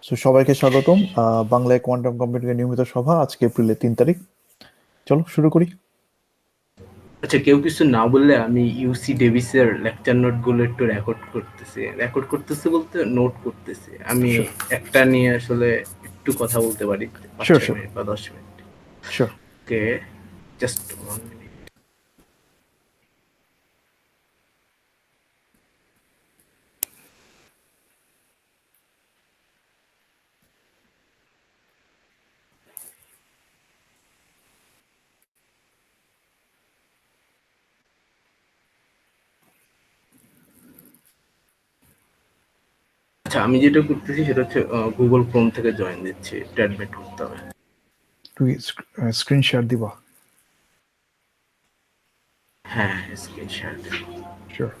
So সবাইকে স্বাগতম বাংলায় কোয়ান্টাম কম্পিউটিংয়ের নিয়মিত সভা আজকে এপ্রিলের 3 তারিখ। চলো শুরু করি। আচ্ছা, কেউ কিছু না বললে আমি ইউসি ডেভিসের লেকচার নোটগুলো একটু রেকর্ড করতেছি বলতে নোট করতেছি আমি। শিওর একটা নিয়ে আসলে একটু কথা বলতে পারি, পাঁচ শিওর ছয় শিওর মিনিট বা 10 মিনিট। শিওর। ওকে, জাস্ট 1 মিনিট। আচ্ছা, আমি যেটা করতেছি সেটা হচ্ছে গুগল ক্রোম থেকে জয়েন দিচ্ছি, এটা অ্যাডমিট করতে হবে। তুই স্ক্রিন শেয়ার দিবা? হ্যাঁ, স্ক্রিন শেয়ার। শিওর।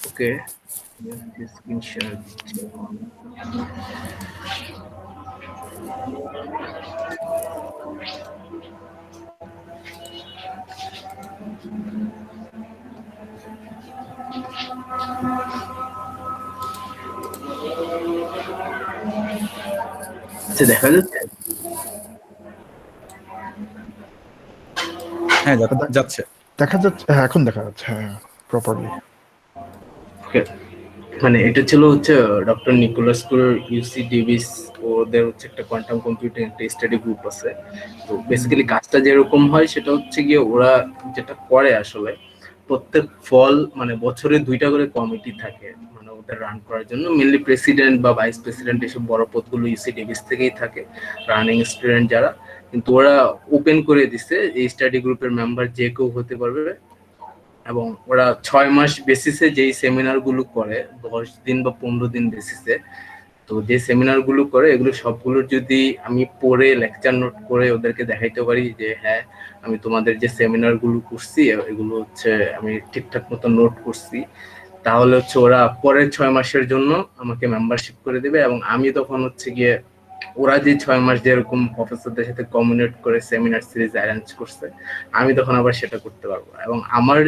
ওকে, স্ক্রিন শেয়ার দিচ্ছি। আচ্ছা, দেখা যাচ্ছে? হ্যাঁ, দে- যাচ্ছে। দেখা যাচ্ছে, হ্যাঁ এখন দেখা যাচ্ছে, হ্যাঁ প্রপারলি। ওকে, মানে এটা ছিল হচ্ছে ডক্টর নিকোলাস কুরের ইউসি ডেভিস, ওদের হচ্ছে একটা কোয়ান্টাম কম্পিউটিং একটা স্টাডি গ্রুপ আছে। তো বেসিক্যালি কাজটা যেরকম হয় সেটা হচ্ছে গিয়ে ওরা যেটা করে আসলে প্রত্যেক ফল মানে বছরে 2টা করে কমিটি থাকে, মানে ওদের রান করার জন্য। মেনলি প্রেসিডেন্ট বা ভাইস প্রেসিডেন্ট এসব বড় পদগুলো ইউসি ডেভিস থেকেই থাকে, রানিং স্টুডেন্ট যারা। কিন্তু ওরা ওপেন করে দিছে এই স্টাডি গ্রুপের মেম্বার যে কেউ হতে পারবে। এবং ওরা 6 মাস বেসিসে যেই সেমিনার গুলো করে, 10 দিন বা 15 দিন বেসিসে, তো যে সেমিনার গুলো করে এগুলো সবগুলোর যদি আমি পড়ে লেকচার নোট করে ওদেরকে দেখাইতে পারি যে হ্যাঁ আমি তোমাদের যে সেমিনার গুলো করছি এগুলো হচ্ছে আমি ঠিকঠাক মতো নোট করছি, তাহলে হচ্ছে ওরা পরের 6 মাসের জন্য আমাকে মেম্বারশিপ করে দেবে। এবং আমি তখন হচ্ছে গিয়ে ওরা যে 6 মাস যেরকম প্রফেসরদের সাথে কমিউনিকেট করে সেমিনার সিরিজ অ্যারেঞ্জ করছে, আমি তখন আবার সেটা করতে পারবো। এবং আমার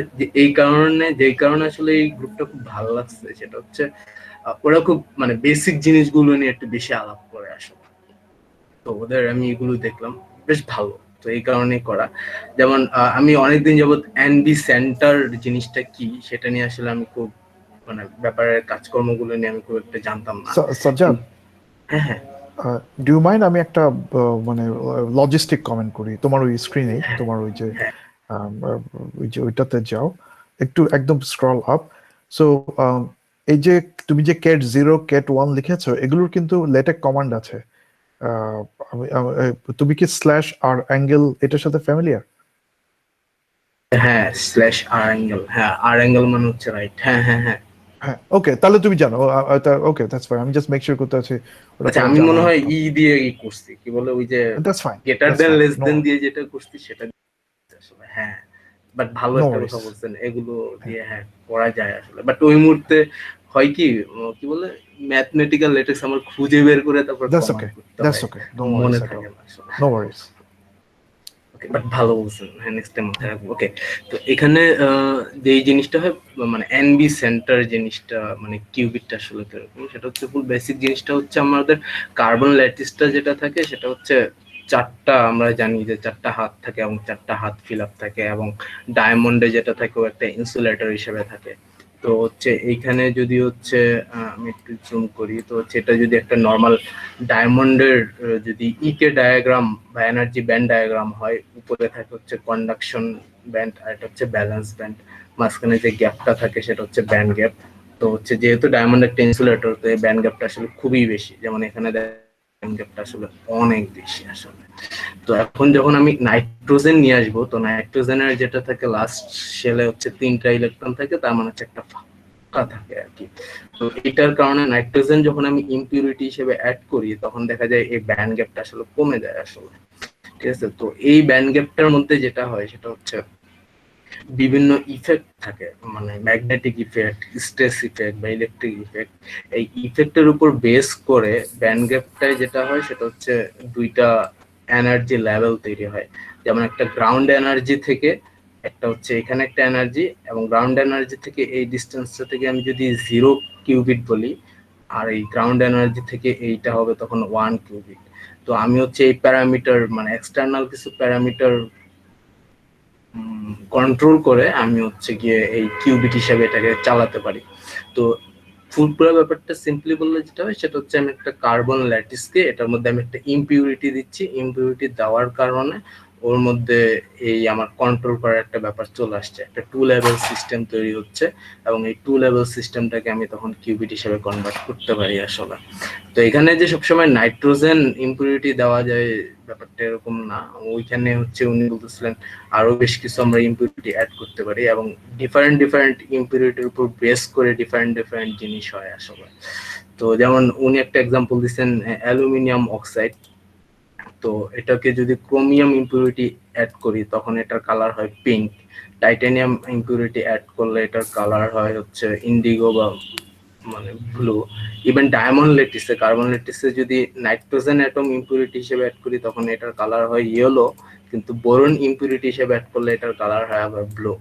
যেই কারণে আসলে এই গ্রুপটা খুব ভালো লাগছে সেটা হচ্ছে ওরা খুব মানে বেসিক জিনিসগুলো নিয়ে একটু বেশি আলাপ করে আসলে। তো ওদের আমি এগুলো দেখলাম বেশ ভালো, তো এই কারণেই করা। যেমন আমি অনেকদিন যাবত এনবি সেন্টার জিনিসটা কি সেটা নিয়ে আসলে আমি খুব মানে ব্যাপারের কাজকর্মগুলো নিয়ে আমি খুব একটা জানতাম না। সাজ্জাদ, হ্যাঁ, হ্যাঁ, ডু ইউ মাইন্ড আমি একটা মানে লজিস্টিক কমেন্ট করি? তোমার ওই স্ক্রিনে, তোমার ওই যে হ্যাঁ, ওইটাতে যাও, একটু একদম স্ক্রল আপ। সো এই যে তুমি যে CAT 0 CAT 1 লিখেছো, এগুলোর কিন্তু লেটেক কমান্ড আছে। আহ, তুমি কি স্ল্যাশ আর অ্যাঙ্গেল এটার সাথে ফ্যামিলিয়ার? হ্যাঁ, স্ল্যাশ আর অ্যাঙ্গেল, হ্যাঁ আর অ্যাঙ্গেল মানে হচ্ছে রাইট, হ্যাঁ, হ্যাঁ, হ্যাঁ। হ্যাঁ, ওকে, তাহলে তুমি জানো। ওকে, দ্যাটস ফাইন, আমি জাস্ট মেক শিওর করতে আছি ওটা আচ্ছা, তোমার আমি জানা মনে হয় আছে। দিয়ে করছি, কি বলে ওই যে that's fine, greater that's than fine, less no than দিয়ে যেটা করছি সেটা আসলে, হ্যাঁ। বাট ভালো নো একটা কথা ওয়ারিস। বলছেন, এগুলো হ্যাঁ, দিয়ে হ্যাঁ করা যায় আসলে। বাট ওই মুহূর্তে হয় কি, কি বলে ম্যাথমেটিক্যাল লেটেক্স আমার খুঁজে বের করে তারপর দ্যাটস কমান ওকে, করতে দ্যাটস হয়, ওকে, নো ওয়ারিস মনে এট থাকে অল, না আসলে। No Warsi. বাট ভালো বলছেন, হ্যাঁ নেক্সট টাইম মাথায় রাখবো। ওকে, তো এখানে যে জিনিসটা হয় মানে এনবি সেন্টার জিনিসটা মানে কিউবিটটা আসলে কিরকম সেটা হচ্ছে ফুল বেসিক জিনিসটা হচ্ছে আমাদের কার্বন ল্যাটিসটা যেটা থাকে সেটা হচ্ছে চারটা, আমরা জানি যে চারটা হাত থাকে এবং চারটা হাত ফিল আপ থাকে, এবং ডায়মন্ডে যেটা থাকে ও একটা ইনসুলেটর হিসেবে থাকে। তো হচ্ছে এইখানে যদি হচ্ছে আমি একটু জুম করি, তো হচ্ছে এটা যদি একটা নর্মাল ডায়মন্ডের যদি ইকে ডায়াগ্রাম বা এনার্জি ব্যান্ড ডায়াগ্রাম হয়, উপরে থাকে হচ্ছে কন্ডাকশন ব্যান্ড আর এটা হচ্ছে ব্যালেন্স ব্যান্ড, মাঝখানে যে গ্যাপটা থাকে সেটা হচ্ছে ব্যান্ড গ্যাপ। তো হচ্ছে যেহেতু ডায়মন্ড একটা ইনসুলেটর, তো এই ব্যান্ড গ্যাপটা আসলে খুবই বেশি, যেমন এখানে ব্যান্ড গ্যাপটা আসলে অনেক বেশি আসলে। তো এখন যখন আমি নাইট্রোজেন নিয়ে আসবো, তো নাইট্রোজেনের যেটা থাকে লাস্ট শেলে হচ্ছে 3টা ইলেকট্রন থাকে, তার মানে হচ্ছে একটা ফাঁকা থাকে আর কি। তো এটার কারণে নাইট্রোজেন যখন আমি ইমপিউরিটি হিসেবে অ্যাড করি তখন দেখা যায় এই ব্যান্ড গ্যাপটা আসলে কমে যায় আসলে। ঠিক আছে। তো এই ব্যান্ড গ্যাপটার মধ্যে যেটা হয় সেটা হচ্ছে বিভিন্ন ইফেক্ট থাকে, মানে ম্যাগনেটিক ইফেক্ট, স্ট্রেস ইফেক্ট বা ইলেকট্রিক ইফেক্ট। এই ইফেক্টের উপর বেস করে ব্যান্ড গ্যাপটায় যেটা হয় সেটা হচ্ছে দুইটা এনার্জি লেভেল তৈরি হয়। যেমন একটা গ্রাউন্ড এনার্জি থেকে একটা হচ্ছে এখানে একটা এনার্জি, এবং গ্রাউন্ড এনার্জি থেকে এই ডিস্টেন্সটা থেকে আমি যদি 0 কিউবিট বলি, আর এই গ্রাউন্ড এনার্জি থেকে এইটা হবে তখন 1 কিউবিট। তো আমি হচ্ছে এই প্যারামিটার, মানে এক্সটার্নাল কিছু প্যারামিটার কন্ট্রোল করে আমি হচ্ছে গিয়ে এই কিউবিট হিসাবে এটাকে চালাতে পারি। তো পুরো ব্যাপারটা সিম্পলি বললে যেটা হয় সেটা হচ্ছে আমি একটা কার্বন ল্যাটিসকে এটার মধ্যে আমি একটা ইমপিউরিটি দিচ্ছি, ইমপিউরিটি দেওয়ার কারণে ওর মধ্যে এই আমার কন্ট্রোল করার একটা ব্যাপার চলে আসছে, একটা টু লেভেল সিস্টেম তৈরি হচ্ছে, এবং এই টু লেভেল সিস্টেমটাকে আমি তখন কিউবিট হিসাবে কনভার্ট করতে পারি আসলে। তো এখানে যে সবসময় নাইট্রোজেন ইমপিউরিটি দেওয়া যায় ব্যাপারটা এরকম না, ওইখানে হচ্ছে উনি বলতেছিলেন আরো বেশ কিছু আমরা ইমপিউরিটি অ্যাড করতে পারি, এবং ডিফারেন্ট ডিফারেন্ট ইমপিউরিটির উপর বেস করে ডিফারেন্ট ডিফারেন্ট জিনিস হয় আসলে। তো যেমন উনি একটা এক্সাম্পল দিচ্ছেন অ্যালুমিনিয়াম অক্সাইড। তো এটাকে যদি ক্রোমিয়াম ইমপিউরিটি অ্যাড করি তখন এটার কালার হয় পিঙ্ক। টাইটানিয়াম ইমপিউরিটি অ্যাড করলে এটার কালার হয় হচ্ছে ইন্ডিগো বা মানে ব্লু। ইভেন ডায়মন্ড লেটিসে, কার্বন লেটিসে যদি নাইট্রোজেন অ্যাটম ইমপিউরিটি হিসেবে অ্যাড করি তখন এটার কালার হয় ইয়েলো, কিন্তু বোরন ইমপিউরিটি হিসেবে অ্যাড করলে এটার কালার হয় আবার ব্লু।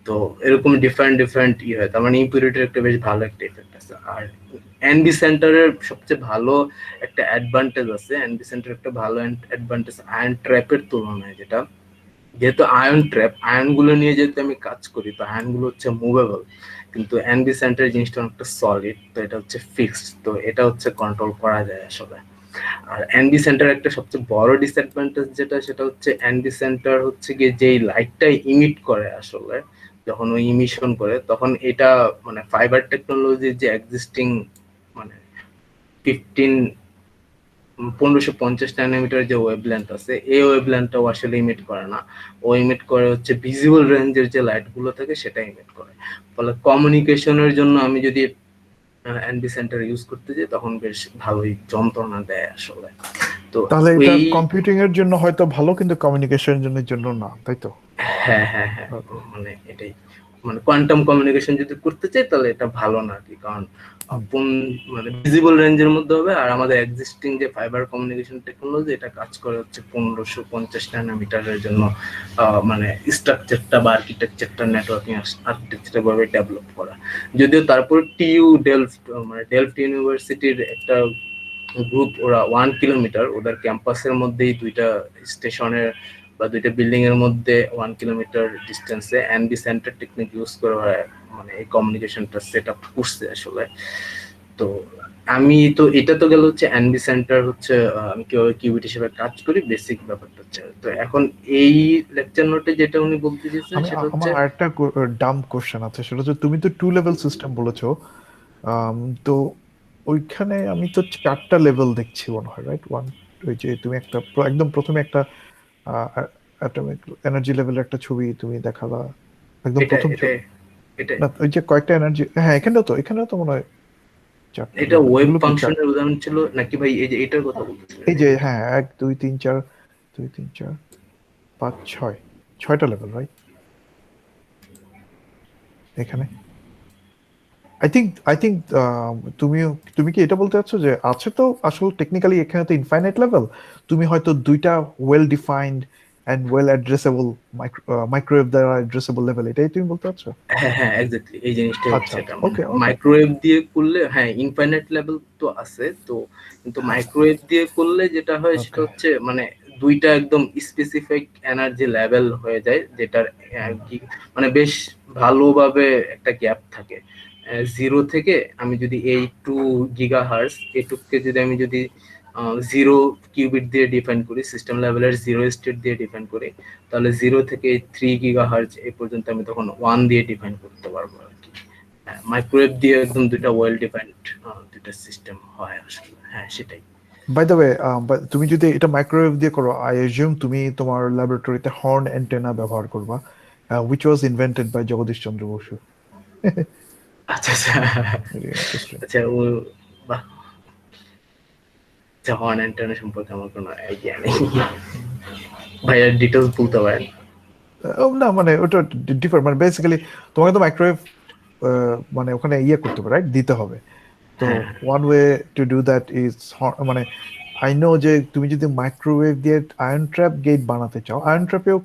তো এরকম ডিফারেন্ট ডিফারেন্ট হয়, তার মানে ইমপিউরিটির একটা বেশ ভালো একটা ইফেক্ট আছে। আর এনবি সেন্টারের সবচেয়ে ভালো একটা অ্যাডভান্টেজ আছে, এনবি সেন্টার একটা ভালো অ্যাডভান্টেজ আয়ন ট্র্যাপের তুলনায়, যেটা যেহেতু আয়ন ট্র্যাপ, আয়ন গুলো নিয়ে যেহেতু আমি কাজ করি, তো আয়ন গুলো হচ্ছে মুভেবল, কিন্তু এনবি সেন্টার জিনিসটা অনেকটা সলিড, তো এটা হচ্ছে ফিক্সড, তো এটা হচ্ছে কন্ট্রোল করা যায় আসলে। আর এনবি সেন্টার একটা সবচেয়ে বড় ডিসঅ্যাডভান্টেজ যেটা, সেটা হচ্ছে এনবি সেন্টার হচ্ছে গিয়ে যেই লাইটটা ইমিট করে আসলে, যখন ওই ইমিশন করে তখন এটা মানে ফাইবার টেকনোলজির যে এক্সিস্টিং মানে 1550 ন্যানোমিটার যে ওয়েভলেন্থ আছে, এই ওয়েভলেন্থটাও আসলে ইমিট করে না। ও ইমিট করে হচ্ছে ভিজিবল রেঞ্জের যে লাইট গুলো থাকে সেটা ইমিট করে। ফলে কমিউনিকেশনের জন্য আমি যদি এনবি সেন্টার ইউজ করতে যাই তখন বেশ ভালোই যন্ত্রণা দেয় আসলে। তো তাহলে এটা এই কম্পিউটিং এর জন্য হয়তো ভালো, কিন্তু কমিউনিকেশনের জন্য না, তাই তো? হ্যাঁ হ্যাঁ হ্যাঁ, মানে এটাই, মানে কোয়ান্টাম কমিউনিকেশন যদি করতে চাই তাহলে এটা ভালো না আর কি, কারণ আপন মানে ভিজিবল রেঞ্জের মধ্যে হবে, আর আমাদের এক্সিস্টিং যে ফাইবার কমিউনিকেশন টেকনোলজি এটা কাজ করে হচ্ছে 1550 ন্যানোমিটারের জন্য, মানে স্ট্রাকচারটা বা আর্কিটেকচারটা নেটওয়ার্কিং আর্কিটেকচার ভাবে ডেভেলপ করা। যদিও তারপর টিইউ ডেলফট, মানে ডেলফট ইউনিভার্সিটির একটা গ্রুপ, ওরা 1 কিলোমিটার ওদের ক্যাম্পাসের মধ্যেই দুইটা স্টেশনের বা দুইটা বিল্ডিং এর মধ্যে 1 কিলোমিটার ডিস্টেন্সে এনবি সেন্টার টেকনিক ইউজ করে মানে এই কমিউনিকেশনটা সেট আপ করছে আসলে। তো আমি তো এটা তো গেল হচ্ছে এনবি সেন্টার হচ্ছে আমি কিভাবে কিউবিট হিসেবে কাজ করি, বেসিক ব্যাপারটা হচ্ছে। তো এখন এই লেকচার নোটে যেটা উনি বলতে চেয়েছেন সেটা হচ্ছে আমার আরেকটা ডাম কোশ্চেন আছে, সেটা হচ্ছে তুমি তো টু লেভেল সিস্টেম বলেছো। তো ওইখানে আমি তো 4টা লেভেল দেখছি মনে হয়, রাইট? ওয়ান, ওই যে তুমি একটা একদম প্রথমে একটা অ্যাটমিক এনার্জি লেভেলের একটা ছবি তুমি দেখালা, একদম এটা প্রথম এটা ছবি। এটা না, ওই যে কয়েকটা এনার্জি, হ্যাঁ এখানেও তো মনে হয় 4টা এটা লেভেল, ওয়েব এগুলো কি 4? ফাংশনের উদাহরণ ছিল নাকি ভাই? এই যে এটার কথা বলতেছিলেন এই যে নাকি? হ্যাঁ, 1 2 3 4, 2 3 4 5 6, 6টা লেভেল, রাইট? এখানে আই থিঙ্ক তুমি কি এটা বলতে চাচ্ছো যে আছে তো আসলে টেকনিক্যালি এখানে তো ইনফাইনাইট লেভেল, তুমি হয়তো দুইটা well defined and well addressable microwave দ্বারা অ্যাড্রেসেবল লেভেল, এটাই তুমি বলতে চাচ্ছো? হ্যাঁ হ্যাঁ, এক্স্যাক্টলি এই জিনিসটাই আচ্ছা হচ্ছে আচ্ছা, এটা, মানে ওকে ওকে। মাইক্রোওয়েভ দিয়ে করলে হ্যাঁ ইনফাইনাইট লেভেল তো আছে তো, কিন্তু মাইক্রোওয়েভ দিয়ে করলে যেটা হয় সেটা ওকে, হচ্ছে মানে দুইটা একদম স্পেসিফিক এনার্জি লেভেল হয়ে যায়, যেটার কি মানে বেশ ভালোভাবে একটা গ্যাপ থাকে। 0 থেকে আমি যদি এই 2 GHz এটুককে যদি আমি যদি 0 কিউবিট দিয়ে ডিফাইন করি, সিস্টেম লেভেলের 0 স্টেট দিয়ে ডিফাইন করি, তাহলে 0 থেকে 3 GHz এই পর্যন্ত আমি তখন 1 দিয়ে ডিফাইন করতে পারবো আর কি। মাইক্রোওয়েভ দিয়ে একদম দুইটা ওয়েল ডিফাইন্ড দুইটা সিস্টেম হয় আসলে। হ্যাঁ সেটাই। বাই দ্য ওয়ে, তুমি যদি এটা মাইক্রোওয়েভ দিয়ে করো, আই এজিউম তুমি তোমার ল্যাবরেটরিতে হর্ন অ্যান্টেনা ব্যবহার করবা, which was invented by Jagadish Chandra Bose. আচ্ছা আচ্ছা ভেরি ইন্টারেস্টিং। আচ্ছা ও বাহ, আচ্ছা হর্ন অ্যান্টেনা সম্পর্কে আমার কোনো আইডিয়া নেই। ভাইয়া ডিটেলস বলতে পারেন? না মানে ওটা ডিফার, মানে বেসিক্যালি তোমাকে তো মাইক্রোওয়েভ মানে ওখানে ইয়ে করতে হবে, রাইট, দিতে হবে। তো হ্যাঁ one way to do that is, মানে আই নো যে তুমি যদি মাইক্রোওয়েভ দিয়ে আয়ন ট্র্যাপ গেট বানাতে চাও, আয়ন ট্র্যাপেও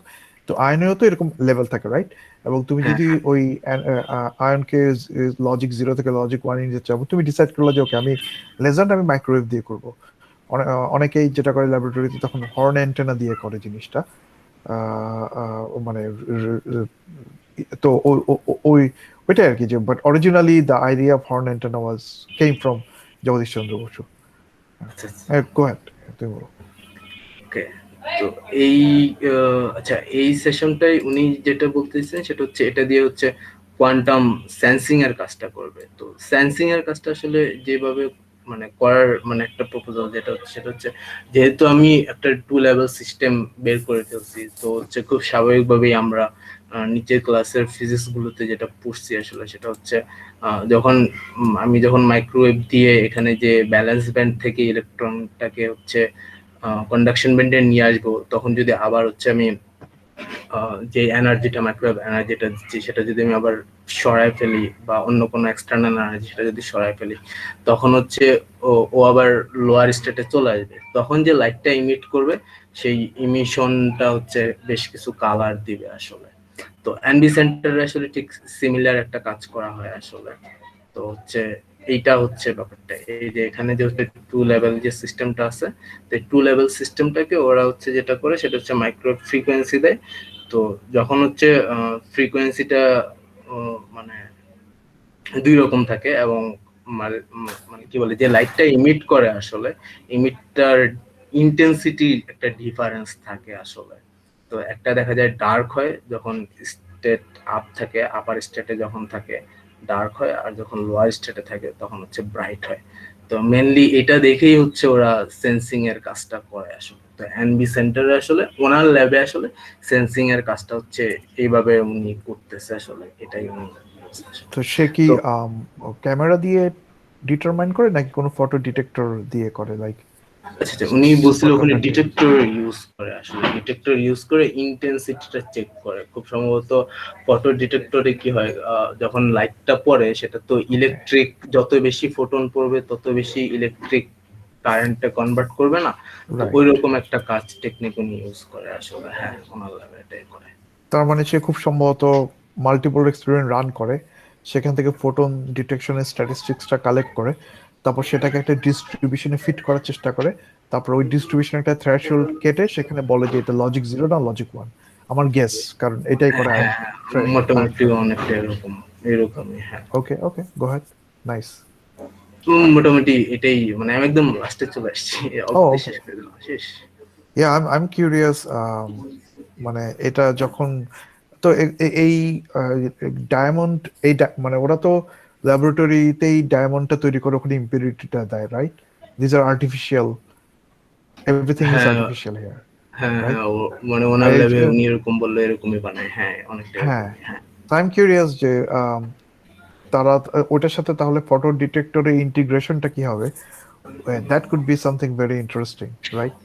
তো আয়নেও তো এরকম লেভেল থাকে, রাইট? এবং তুমি হ্যাঁ যদি ওই আয়নকে লজিক 0 থেকে লজিক 1 নিতে চাও, তুমি ডিসাইড করলে যে ওকে আমি লেজারটা আমি মাইক্রোওয়েভ দিয়ে করবো। অনেকেই যেটা করে ল্যাবরেটরিতে তখন হর্ন অ্যান্টেনা দিয়ে করে জিনিসটা। মানে তো ওই ওইটাই আর কি, যে but originally the idea of horn antenna was came from Jagadish Chandra Bose. আচ্ছা আচ্ছা। হ্যাঁ, গো অ্যাহেড, তুমি বলো। ওকে। তো এই আচ্ছা, এই সেশনটাই উনি যেটা বলতেছেন সেটা হচ্ছে এটা দিয়ে হচ্ছে কোয়ান্টাম সেন্সিং এর কাজটা করবে। তো সেন্সিং এর কাজটা আসলে যেভাবে মানে করার মানে একটা প্রপোজাল যেটা হচ্ছে সেটা হচ্ছে, যেহেতু আমি একটা 2 লেভেল সিস্টেম বের করে ফেলছি, তো হচ্ছে খুব স্বাভাবিকভাবেই আমরা নিচের ক্লাসের ফিজিক্স গুলোতে যেটা পড়ছি আসলে সেটা হচ্ছে যখন আমি যখন মাইক্রোওয়েভ দিয়ে এখানে যে ব্যালেন্স ব্যান্ড থেকে ইলেকট্রনটাকে হচ্ছে কন্ডাকশন ব্যান্ডে নিয়ে আসবো, তখন যদি আবার হচ্ছে আমি যে এনার্জিটা মাইক্রোওয়েভ এনার্জিটা দিচ্ছি সেটা যদি আমি আবার সরায় ফেলি বা অন্য কোনো এক্সটার্নাল এনার্জি সেটা যদি সরায় ফেলি, তখন হচ্ছে ও আবার লোয়ার স্টেটে চলে আসবে। তখন যে লাইটটা ইমিট করবে সেই ইমিশনটা হচ্ছে বেশ কিছু কালার দিবে আসলে। তো এনবি সেন্টারে আসলে ঠিক সিমিলার একটা কাজ করা হয় আসলে। তো হচ্ছে এইটা হচ্ছে ব্যাপারটা, এই যে এখানে যে হচ্ছে 2 লেভেল যে সিস্টেমটা আছে, তো 2 লেভেল সিস্টেমটাকে ওরা হচ্ছে যেটা করে সেটা হচ্ছে মাইক্রো ফ্রিকোয়েন্সি দেয়। তো যখন হচ্ছে ফ্রিকোয়েন্সিটা মানে 2 রকম থাকে এবং মানে কি বলে যে লাইটটা ইমিট করে আসলে ইমিটটার ইন্টেন্সিটি একটা ডিফারেন্স থাকে আসলে। তো একটা দেখা যায় ডার্ক হয় যখন স্টেট আপ থাকে, আপার স্টেটে যখন থাকে ডার্ক হয়, আর যখন লোয়ার স্টেটে থাকে তখন হচ্ছে ব্রাইট হয়। তো মেনলি এটা দেখেই হচ্ছে ওরা সেন্সিং এর কাজটা করে আসলে। তো এনবি সেন্টারে আসলে ওনার ল্যাবে আসলে সেন্সিং এর কাজটা হচ্ছে এইভাবে উনি করতেছে আসলে, এটাই উনি বলছে আসলে। তো সে কি তো ক্যামেরা দিয়ে ডিটারমাইন করে নাকি কোনো ফটো ডিটেক্টর দিয়ে করে, লাইক আচ্ছা আচ্ছা, উনি বলছিল ওখানে সুপারকন্ডাক্টিং? ডিটেক্টর ইউজ করে আসলে, ডিটেক্টর ইউজ করে ইন্টেন্সিটিটা চেক করে খুব সম্ভবত। ফটো ডিটেক্টরে কি হয়, যখন লাইটটা পড়ে সেটা তো ইলেকট্রিক, যত বেশি ফোটন পড়বে তত বেশি ইলেকট্রিক কারেন্টে কনভার্ট করবে না। তো রাইট। ওইরকম একটা কাজ টেকনিক উনি ইউজ করে আসলে। হ্যাঁ, ওনার ল্যাবে এটাই করে। তার মানে সে খুব সম্ভবত মাল্টিপল এক্সপেরিমেন্ট রান করে, সেখান থেকে ফোটন ডিটেকশনের স্ট্যাটিস্টিক্সটা কালেক্ট করে, তারপর সেটাকে একটা ডিস্ট্রিবিউশনে ফিট করার চেষ্টা করে, তারপর ওই ডিস্ট্রিবিউশন একটা থ্রেশহোল্ড কেটে সেখানে বলে যে এটা লজিক 0 না লজিক 1। আমার গেস, কারণ এটাই করে হ্যাঁ হ্যাঁ, আয়ন মোটামুটি ট্র্যাপ। অনেকটা এরকম, এরকমই হ্যাঁ। ওকে ওকে, গো অ্যাহেড, নাইস। মোটামুটি এটাই, মানে আমি একদম লাস্টে চলে আসছি, ও অল্পতে ওকে, শেষ করে দিলাম, শেষ। ইয়া আই এম কিউরিয়াস, মানে এটা যখন, তো এই ডায়মন্ড, মানে ওরা তো ল্যাবরেটরিতেই ডায়মন্ডটা তৈরি করে ওখানে ইম্পিউরিটিটা দেয়, right? This are artificial, everything is হ্যাঁ আর্টিফিশিয়াল হিয়ার, হ্যাঁ রাইট? হ্যাঁ, মানে ওনার ল্যাবে উনি এরকম বললে এরকমই বানায়, হ্যাঁ অনেকটা হ্যাঁ, এরকমই, হ্যাঁ। আই এম কিউরিয়াস যে তারা ওটার সাথে তাহলে ফটো ডিটেক্টরের ইন্টিগ্রেশনটা কি হবে? That could be something very interesting, right?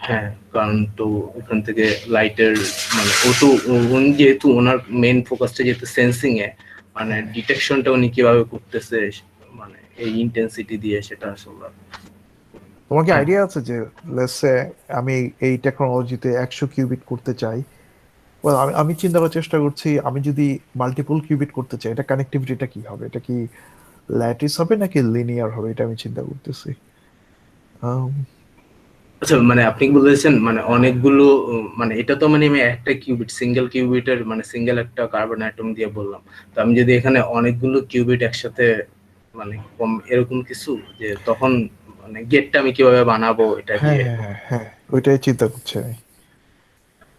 হ্যাঁ, কারণ তো ওখান থেকে লাইটের মানে ও তো উনি যেহেতু ওনার মেইন ফোকাসটা যেহেতু সেন্সিং এ, মানে হ্যাঁ, ডিটেকশনটা উনি কিভাবে করতেছে মানে এই ইন্টেন্সিটি দিয়ে সেটা আসলে। তোমার কি হ্যাঁ আইডিয়া আছে যে লেটস সে আমি এই টেকনোলজিতে 100 কিউবিট করতে চাই? Well, আমি চিন্তা করার চেষ্টা করছি, আমি যদি মাল্টিপল কিউবিট করতে চাই, এটা কানেক্টিভিটিটা কি হবে? এটা কি ল্যাটিস হবে নাকি লিনিয়ার হবে? এটা আমি চিন্তা করতেছি। আম, আচ্ছা, মানে আপনি কি বলেছেন মানে অনেকগুলো মানে এটা তো মানে আমি একটা কিউবিট, সিঙ্গেল কিউবিটের মানে সিঙ্গেল একটা কার্বন অ্যাটম দিয়ে বললাম। তো আমি যদি এখানে অনেকগুলো কিউবিট একসাথে মানে কম এরকম কিছু, যে তখন মানে গেটটা আমি কিভাবে বানাবো এটা হ্যাঁ দিয়ে। হ্যাঁ হ্যাঁ হ্যাঁ, ওইটাই চিন্তা করছি আমি।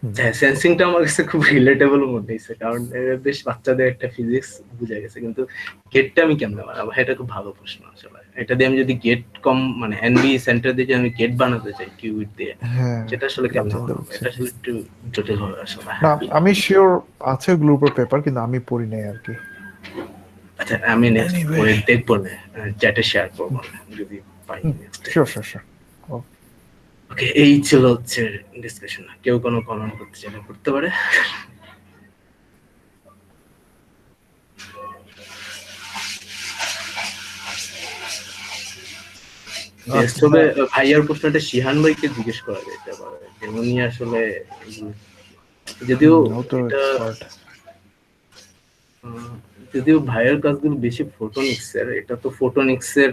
হুম। হ্যাঁ, সেন্সিংটা আমার কাছে খুব রিলেটেবল মনে হয়েছে, কারণ বেশ বাচ্চাদের একটা ফিজিক্স বুঝা গেছে, কিন্তু গেটটা আমি কেমনে বানাবো, এটা খুব ভালো প্রশ্ন আসলে। এটা দিয়ে আমি যদি গেট কম মানে এনবি সেন্টার দিয়ে যদি আমি গেট বানাতে চাই কিউবিট দিয়ে, হ্যাঁ, সেটা আসলে এটাই কেমনে চিন্তা বানাবো, করছি। এটা আসলে একটু জটিল হবে আসলে। না, হ্যাঁ, আমি শিওর আছে গ্রুপের পেপার, কিন্তু আমি পড়ি নাই আর কি। আচ্ছা আমি নেক্সট এনিওয়ে, পরে দেখবো না, চ্যাটে শেয়ার করবো না যদি পাই next time. Sure sure sure. Okay, এই ছিল হচ্ছে ডিসকাশন। কেউ কোনো কমেন্ট করতে চাইলে করতে পারে। বেস্ট হবে ভাইয়ার প্রশ্নটা শিহান ভাইকে জিজ্ঞেস করা যেতে পারে, যেমনি আসলে যদিও ও তো এটা এক্সপার্ট। যদিও ভাইয়ের কাজগুলো বেশি ফোটোনিক্সের, এটা তো ফোটোনিক্সের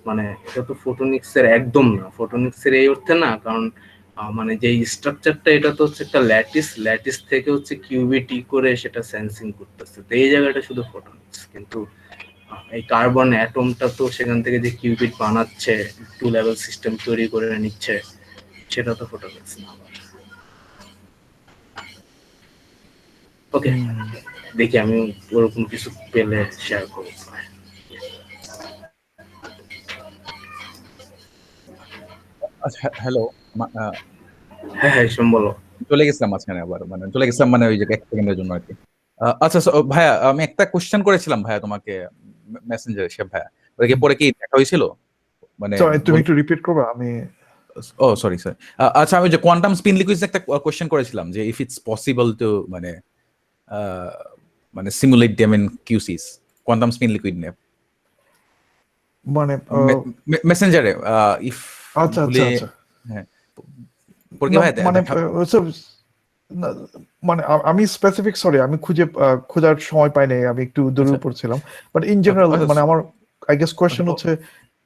মানে এটা তো ফোটোনিক্সের একদম না, ফোটোনিক্সের এই অর্থে না, কারণ মানে যে স্ট্রাকচারটা এটা তো হচ্ছে একটা ল্যাটিস থেকে হচ্ছে কিউবিটি করে সেটা সেন্সিং করতেছে, তো এই জায়গাটা শুধু ফোটোনিক্স। কিন্তু এই কার্বন অ্যাটমটা তো সেখান থেকে যে কিউবিট বানাচ্ছে, টু লেভেল সিস্টেম তৈরি করে নিচ্ছে, সেটা তো ফোটোনিক্স না। ওকে, দেখি আমি ওরকম কিছু পেলে শেয়ার করবো। আচ্ছা, হ্যালো। হ্যাঁ হ্যাঁ, বলো। চলে গেছিলাম মাঝখানে, আবার মানে চলে গেছিলাম মানে ওই যে 1 সেকেন্ডের জন্য আর কি। আচ্ছা ভাইয়া, আমি একটা কোশ্চেন করেছিলাম ভাইয়া তোমাকে মেসেঞ্জারে, সে ভাইয়া ওইকে পরে কি দেখা হয়েছিল মানে? সরি, তুমি একটু রিপিট করবে? আমি ও সরি স্যার। আচ্ছা, আমি যে কোয়ান্টাম স্পিন লিকুইডস একটা কোশ্চেন করেছিলাম যে ইফ ইটস পসিবল টু মানে মানে simulate them in QCs, quantum spin liquid নিয়ে মানে মেসেঞ্জারে ইফ আচ্ছা আচ্ছা আচ্ছা, হ্যাঁ পরে কি ভাইয়া মানে না, মানে আমি স্পেসিফিক, সরি আমি খোঁজার সময় পাই নাই, আমি একটু দূরের উপর ছিলাম। বাট ইন জেনারেল মানে আমার আই গেস কোয়েশ্চেন হচ্ছে,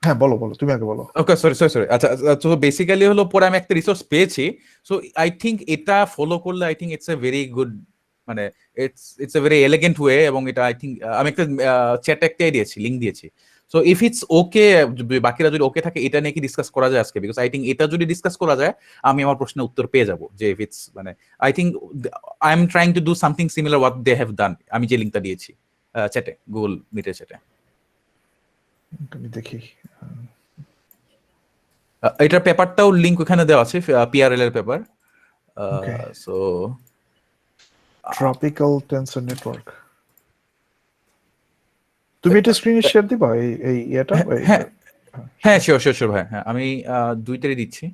হ্যাঁ বলো বলো, তুমি আগে বলো। Okay, sorry. আচ্ছা, তো বেসিক্যালি হলো পরে আমি একটা রিসোর্স পেয়েছি। সো আই থিংক এটা ফলো করলে I think it's a very good, মানে it's a very elegant way, এবং এটা আই থিংক আমি একটা চ্যাটে একটাই দিয়েছি, লিংক দিয়েছি। সো ইফ ইটস ওকে, বাকিরা যদি ওকে থাকে, এটা নিয়ে কি ডিসকাস করা যায় আজকে? বিকজ আই থিংক এটা যদি ডিসকাস করা যায়, আমি আমার প্রশ্নের উত্তর পেয়ে যাব যে ইফ ইটস মানে I think I am trying to do something similar what they have done. আমি যে লিঙ্কটা দিয়েছি চ্যাটে, গুগল মিটের চ্যাটে। আমি দেখি। এটার পেপারটাও লিংক ওখানে দেওয়া আছে, পিআরএল এর paper. So tropical tensor network, তুমি এটা স্ক্রিনে শেয়ার দিবা এই এটা? হ্যাঁ শিওর ভাই, হ্যাঁ আমি দুইটারই দিচ্ছি।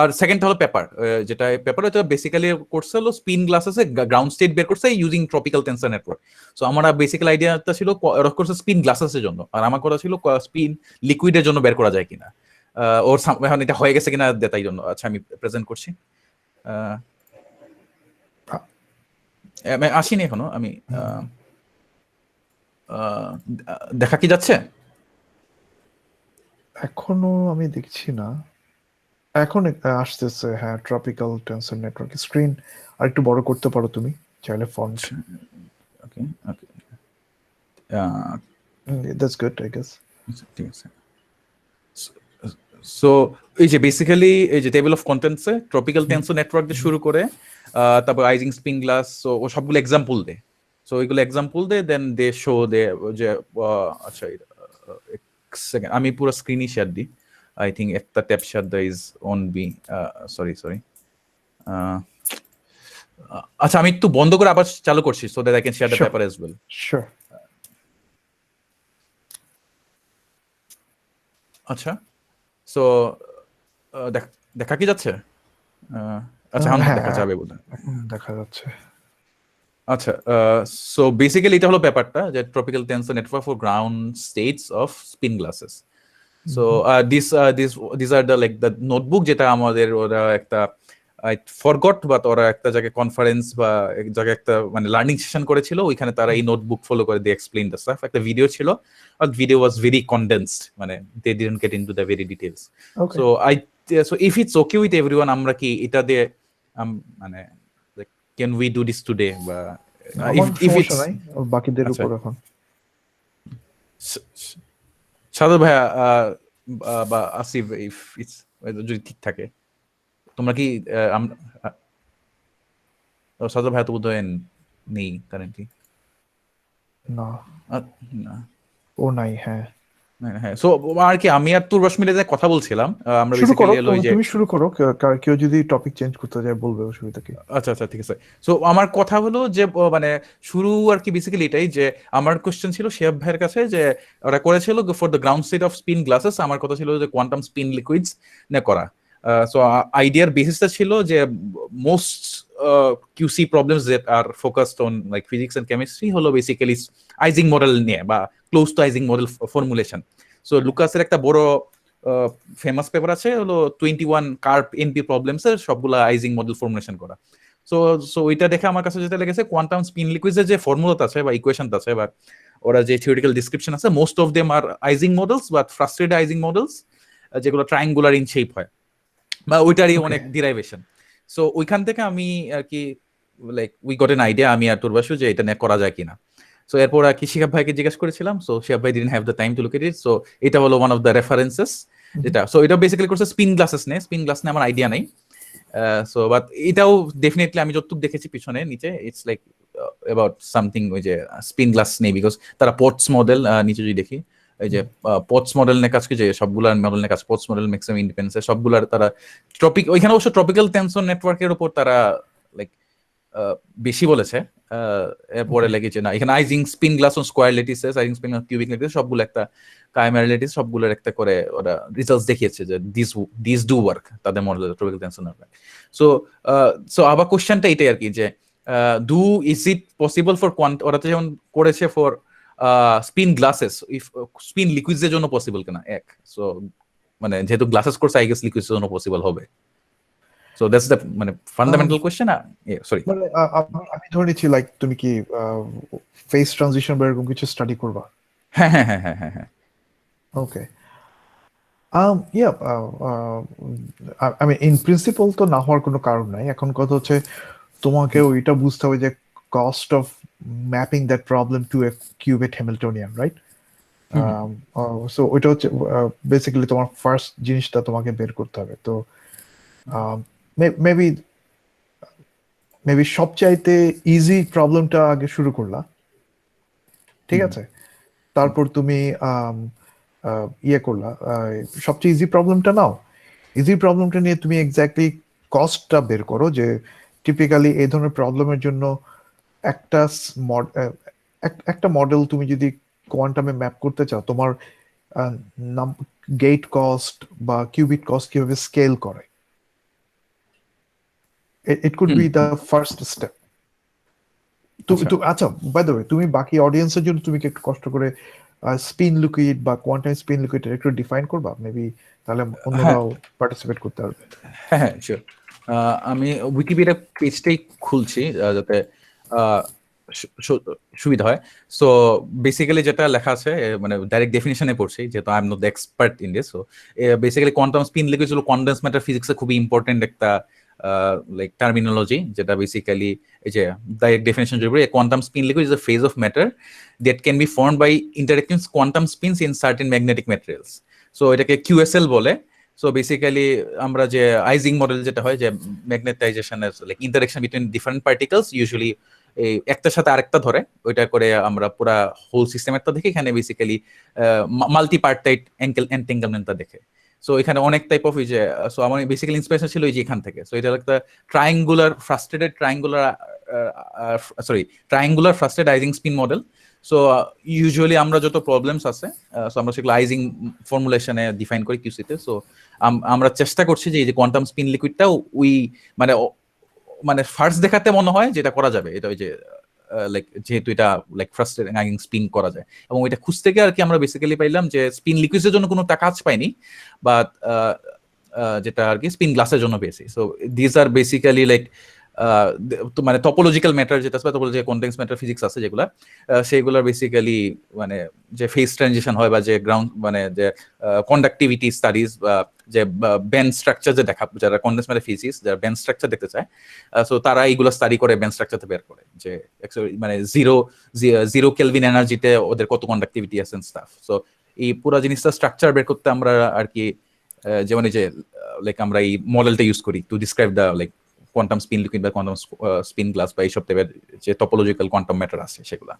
আর সেকেন্ড হলো পেপার, যেটা পেপার হচ্ছে বেসিক্যালি করছে হলো স্পিন গ্লাসেসে গ্রাউন্ড স্টেট বের করছে using tropical tensor network. So আমার বেসিক্যাল আইডিয়াটা ছিল ওরা করছে স্পিন গ্লাসেসের জন্য, আর আমার কথা ছিল স্পিন লিকুইডের জন্য বের করা যায় কিনা। ওর এখন এটা হয়ে গেছে কিনা তাই জন্য। আচ্ছা, আমি প্রেজেন্ট করছি। আসিনি এখনো, আমি দেখা কি যাচ্ছে এখনো? আমি দেখছি না এখন, আসতেছে। হ্যাঁ, ট্রপিক্যাল টেনসর নেটওয়ার্ক স্ক্রিন আর একটু বড় করতে পারো তুমি চাইলে, font. Okay that's good I guess. ঠিক আছে। সো এই যে বেসিক্যালি এই যে টেবিল অফ কন্টেন্টসে ট্রপিক্যাল টেনসর নেটওয়ার্ক দিয়ে শুরু করে তারপর আইজিং স্পিন গ্লাস, সো ও সবগুলো এক্সাম্পল দে। সো এগুলো example they, then they show they যে আচ্ছা এক সেকেন্ড, আমি পুরো স্ক্রিনই শেয়ার দিই। আই থিঙ্ক একটা tab share the is on B, sorry আচ্ছা, আমি একটু বন্ধ করে আবার চালু করছি so that I can share the paper as well. Sure. আচ্ছা, সো দেখা কি যাচ্ছে? আচ্ছা, এখন দেখা যাবে বোধহয়। দেখা যাচ্ছে। আচ্ছা, সো বেসিক্যালি এটা হলো ব্যাপারটা যে tropical tensor network for ground states off spin glasses. So this are the like the notebook, যেটা আমাদের ওরা একটা আই ফরগট, বাট ওরা একটা জায়গায় কনফারেন্স বা এক জায়গায় একটা মানে লার্নিং সেশন করেছিল, ওইখানে তারা এই নোটবুক ফলো করে দিয়ে এক্সপ্লেইন দ্য স্টাফ। একটা ভিডিও ছিল, আর ভিডিও ওয়াজ ভেরি কনডেন্সড, মানে they didn't get into the very details. So if it's okay with everyone, আমরা কি এটা দিয়ে মানে can we do this today? বা ইফ ইটস নাই, বাকিদের উপর এখন। সাদর ভাইয়া বা আসিফ, ইফ ইটস যদি ঠিক থাকে, তোমরা কি সাদর ভাইয়া তো বোধহয় নেই কারেন্টলি। না, না ও নাই। হ্যাঁ হ্যাঁ, সো আর কি আমি আর তুর্বাস মিলে যে কথা বলছিলাম, আমরা শুরু করো, বেসিক্যালি হলো যে তুমি শুরু করো, কেউ যদি টপিক চেঞ্জ করতে যায় বলবে, অসুবিধা কি? আচ্ছা ঠিক আছে। সো আমার কথা হলো যে মানে শুরু আর কি বেসিক্যালি এটাই যে আমার কোশ্চেন ছিল শিহাব ভাইয়ের কাছে, যে ওরা করেছিল for the ground state off spin glasses. আমার কথা ছিল যে কোয়ান্টাম স্পিন লিকুইডস নিয়ে করা। সো আইডিয়ার বেসিসটা ছিল যে most QC problems that are focused on like physics and chemistry হলো বেসিক্যালি আইজিং মডেল নিয়ে বা close to Ising model formulation. So লুকাসের একটা বড় ফেমাস পেপার আছে হলো 21 কার্ভ এনপি প্রবলেমস এর সবগুলা আইজিং মডেল ফর্মুলেশন করা। সো সো ওইটা দেখে আমার কাছে যেটা লেগেছে কোয়ান্টাম স্পিন লিকুইডের যে ফর্মুলাটা আছে বা ইকুয়েশনটা আছে বা ওরা যে থিওরিটিক্যাল ডিসক্রিপশন আছে most of them are Ising models but frustrated Ising models যেগুলো ট্রায়াঙ্গুলার ইন শেপ হয় বা ওইটারই অনেক ডিরাইভেশন। সো ওইখান থেকে আমি আর কি like we got an idea আমি আর তুরবাসু যে এটা নিয়ে করা যায় কিনা। সো এরপর আর কি শিহাব ভাইকে জিজ্ঞেস করেছিলাম। সো শিহাব ভাই didn't have the time to look at it. So এটা হলো ওয়ান অফ দ্য রেফারেন্সেস যেটা। সো এটা বেসিক্যালি করছে স্পিন গ্লাসেস নিয়ে। স্পিন গ্লাস নিয়ে আমার আইডিয়া নাই। সো বাট এটাও ডেফিনেটলি আমি যতটুকু দেখেছি পিছনে নিচে ইটস লাইক অ্যাবাউট সামথিং ওই যে স্পিন গ্লাস নেই বিকজ তারা পোর্টস মডেল নিচে যদি দেখি এই যে পোর্টস মডেল নিয়ে কাজ যে সবগুলার মডেল নিয়ে কাজ পোর্টস মডেল ম্যাক্সিমাম ইন্ডিপেন্ডেন্স সবগুলার তারা টপিক ওইখানে অবশ্য ট্রপিক্যাল টেনশন নেটওয়ার্কের উপর তারা লাইক বেশি বলেছে। এরপরে লেগেছে না এখানে Ising spin glass on square lattices Ising spin cubic lattice সবগুলো একটা কাইমার লেটিস সবগুলোর একটা করে ওরা রিজাল্টস দেখিয়েছে যে দিস ডু ওয়ার্ক তাদের model tropical tension network. So so আবার কোশ্চেনটা এটাই আর কি যে ইজ ইট পসিবল ফর ওরা তো যেমন করেছে for spin glasses if spin liquids এর জন্য পসিবল কিনা এক। সো মানে যেহেতু glasses course I guess liquids এর জন্য পসিবল হবে। সো দ্যাটস দ্য মানে ফান্ডামেন্টাল কোশ্চেন। সরি মানে আমি ধরে নিচ্ছি লাইক তুমি কি ফেস ট্রানজিশন বা এরকম কিছু স্টাডি করবা? হ্যাঁ হ্যাঁ হ্যাঁ হ্যাঁ হ্যাঁ ওকে yeah I mean in principle তো না হওয়ার কোনো কারণ নাই। এখন কথা হচ্ছে তোমাকে ওইটা বুঝতে হবে যে cost of mapping that problem to a qubit Hamiltonian right. So ওইটা হচ্ছে বেসিক্যালি তোমার ফার্স্ট জিনিসটা তোমাকে বের করতে হবে। তো মেবি সবচাইতে ইজি প্রবলেমটা আগে শুরু করলা, ঠিক আছে? তারপর তুমি ইয়ে করলা, সবচেয়ে ইজি প্রবলেমটা নাও। ইজি প্রবলেমটা নিয়ে তুমি এক্স্যাক্টলি কস্টটা বের করো যে টিপিক্যালি এই ধরনের প্রবলেমের জন্য একটা মডেল তুমি যদি কোয়ান্টামে ম্যাপ করতে চাও তোমার গেট কস্ট বা কিউবিট কস্ট কিভাবে স্কেল করে, it could be the first step. আচ্ছা বাই দ্য ওয়ে তুমি বাকি অডিয়েন্সের জন্য তুমি কি একটু কষ্ট করে স্পিন লিকুইড বা কোয়ান্টাম স্পিন লিকুইড একটু ডিফাইন করবা মেবি, তাহলে অন্যরাও পার্টিসিপেট করতে পারবে। হ্যাঁ হ্যাঁ শিওর। আমি উইকিপিডিয়া পেজটাই খুলছি যাতে সুবিধা হয়। সো বেসিক্যালি যেটা লেখা আছে মানে ডাইরেক্ট ডেফিনিশনে পড়ছি যেহেতু I am not the expert in this. So basically quantum spin liquid হলো কনডেন্স ম্যাটার ফিজিক্সে খুবই ইম্পর্টেন্ট একটা like terminology যেটা বেসিক্যালি এই যে ডাইরেক্ট ডেফিনিশন যদি বলি quantum spin liquid is a phase of matter that can be formed by interacting quantum spins in certain magnetic materials. So এটাকে কিউএসএল বলে। সো বেসিক্যালি আমরা যে আইজিং মডেল যেটা হয় যে ম্যাগনেটাইজেশনের like interaction between different particles usually এই একটার সাথে আরেকটা ধরে ওইটা করে আমরা পুরা হোল সিস্টেমেরটা দেখি। এখানে বেসিক্যালি মাল্টি পার্টাইট এন্টেঙ্গলমেন্টটা দেখে। সো এখানে অনেক টাইপ অফ যে সো আমার বেসিক্যালি ইন্সপিরেশন ছিল এই যে এখান থেকে। সো এটা একটা triangular frustrated Ising spin model. So usually আমরা যত প্রবলেমস আছে সো আমরা সেগুলো আইজিং ফর্মুলেশনে ডিফাইন করি কিউসিতে। সো আমরা চেষ্টা করছি যে এই যে কোয়ান্টাম স্পিন লিকুইডটাও মানে ফার্স্ট দেখাতে মনে হয় যেটা করা যাবে এটা ওই যে লাইক যেহেতু এটা লাইক ফ্রাস্টেড আইজিং স্পিন করা যায় এবং এটা খুঁজতে গিয়ে আর কি আমরা বেসিক্যালি পাইলাম যে স্পিন লিকুইডের জন্য কোনো কাজ পাইনি বাট যেটা আর কি স্পিন গ্লাসের জন্য পেয়েছি। So this are basically like মানে টপোলজিক্যাল ম্যাটার যেটা আছে টপোলজিক্যাল কনডেন্স ম্যাটার ফিজিক্স আছে যেগুলা সেইগুলোর বেসিক্যালি মানে যে ফেজ ট্রানজিশন হয় বা যে গ্রাউন্ড মানে যে কন্ডাক্টিভিটি স্টাডিজ বা যে ব্যান্ড স্ট্রাকচার যে দেখা যারা কনডেন্স ম্যাটার ফিজিক্স যারা ব্যান্ড স্ট্রাকচার দেখতে চায় সো তারা এইগুলো স্টাডি করে ব্যান্ড স্ট্রাকচারতে বের করে যে মানে জিরো কেলভিন এনার্জিতে ওদের কত কন্ডাক্টিভিটি আছে স্টাফ। সো এই পুরো জিনিসটা স্ট্রাকচার বের করতে আমরা আর কি যেমন এই যে লাইক আমরা এই মডেলটা ইউজ করি to describe the like quantum spin liquid বা কোয়ান্টাম স্পিন গ্লাস বা এইসব টাইপের যে টপোলজিক্যাল কোয়ান্টাম ম্যাটার আছে সেগুলা।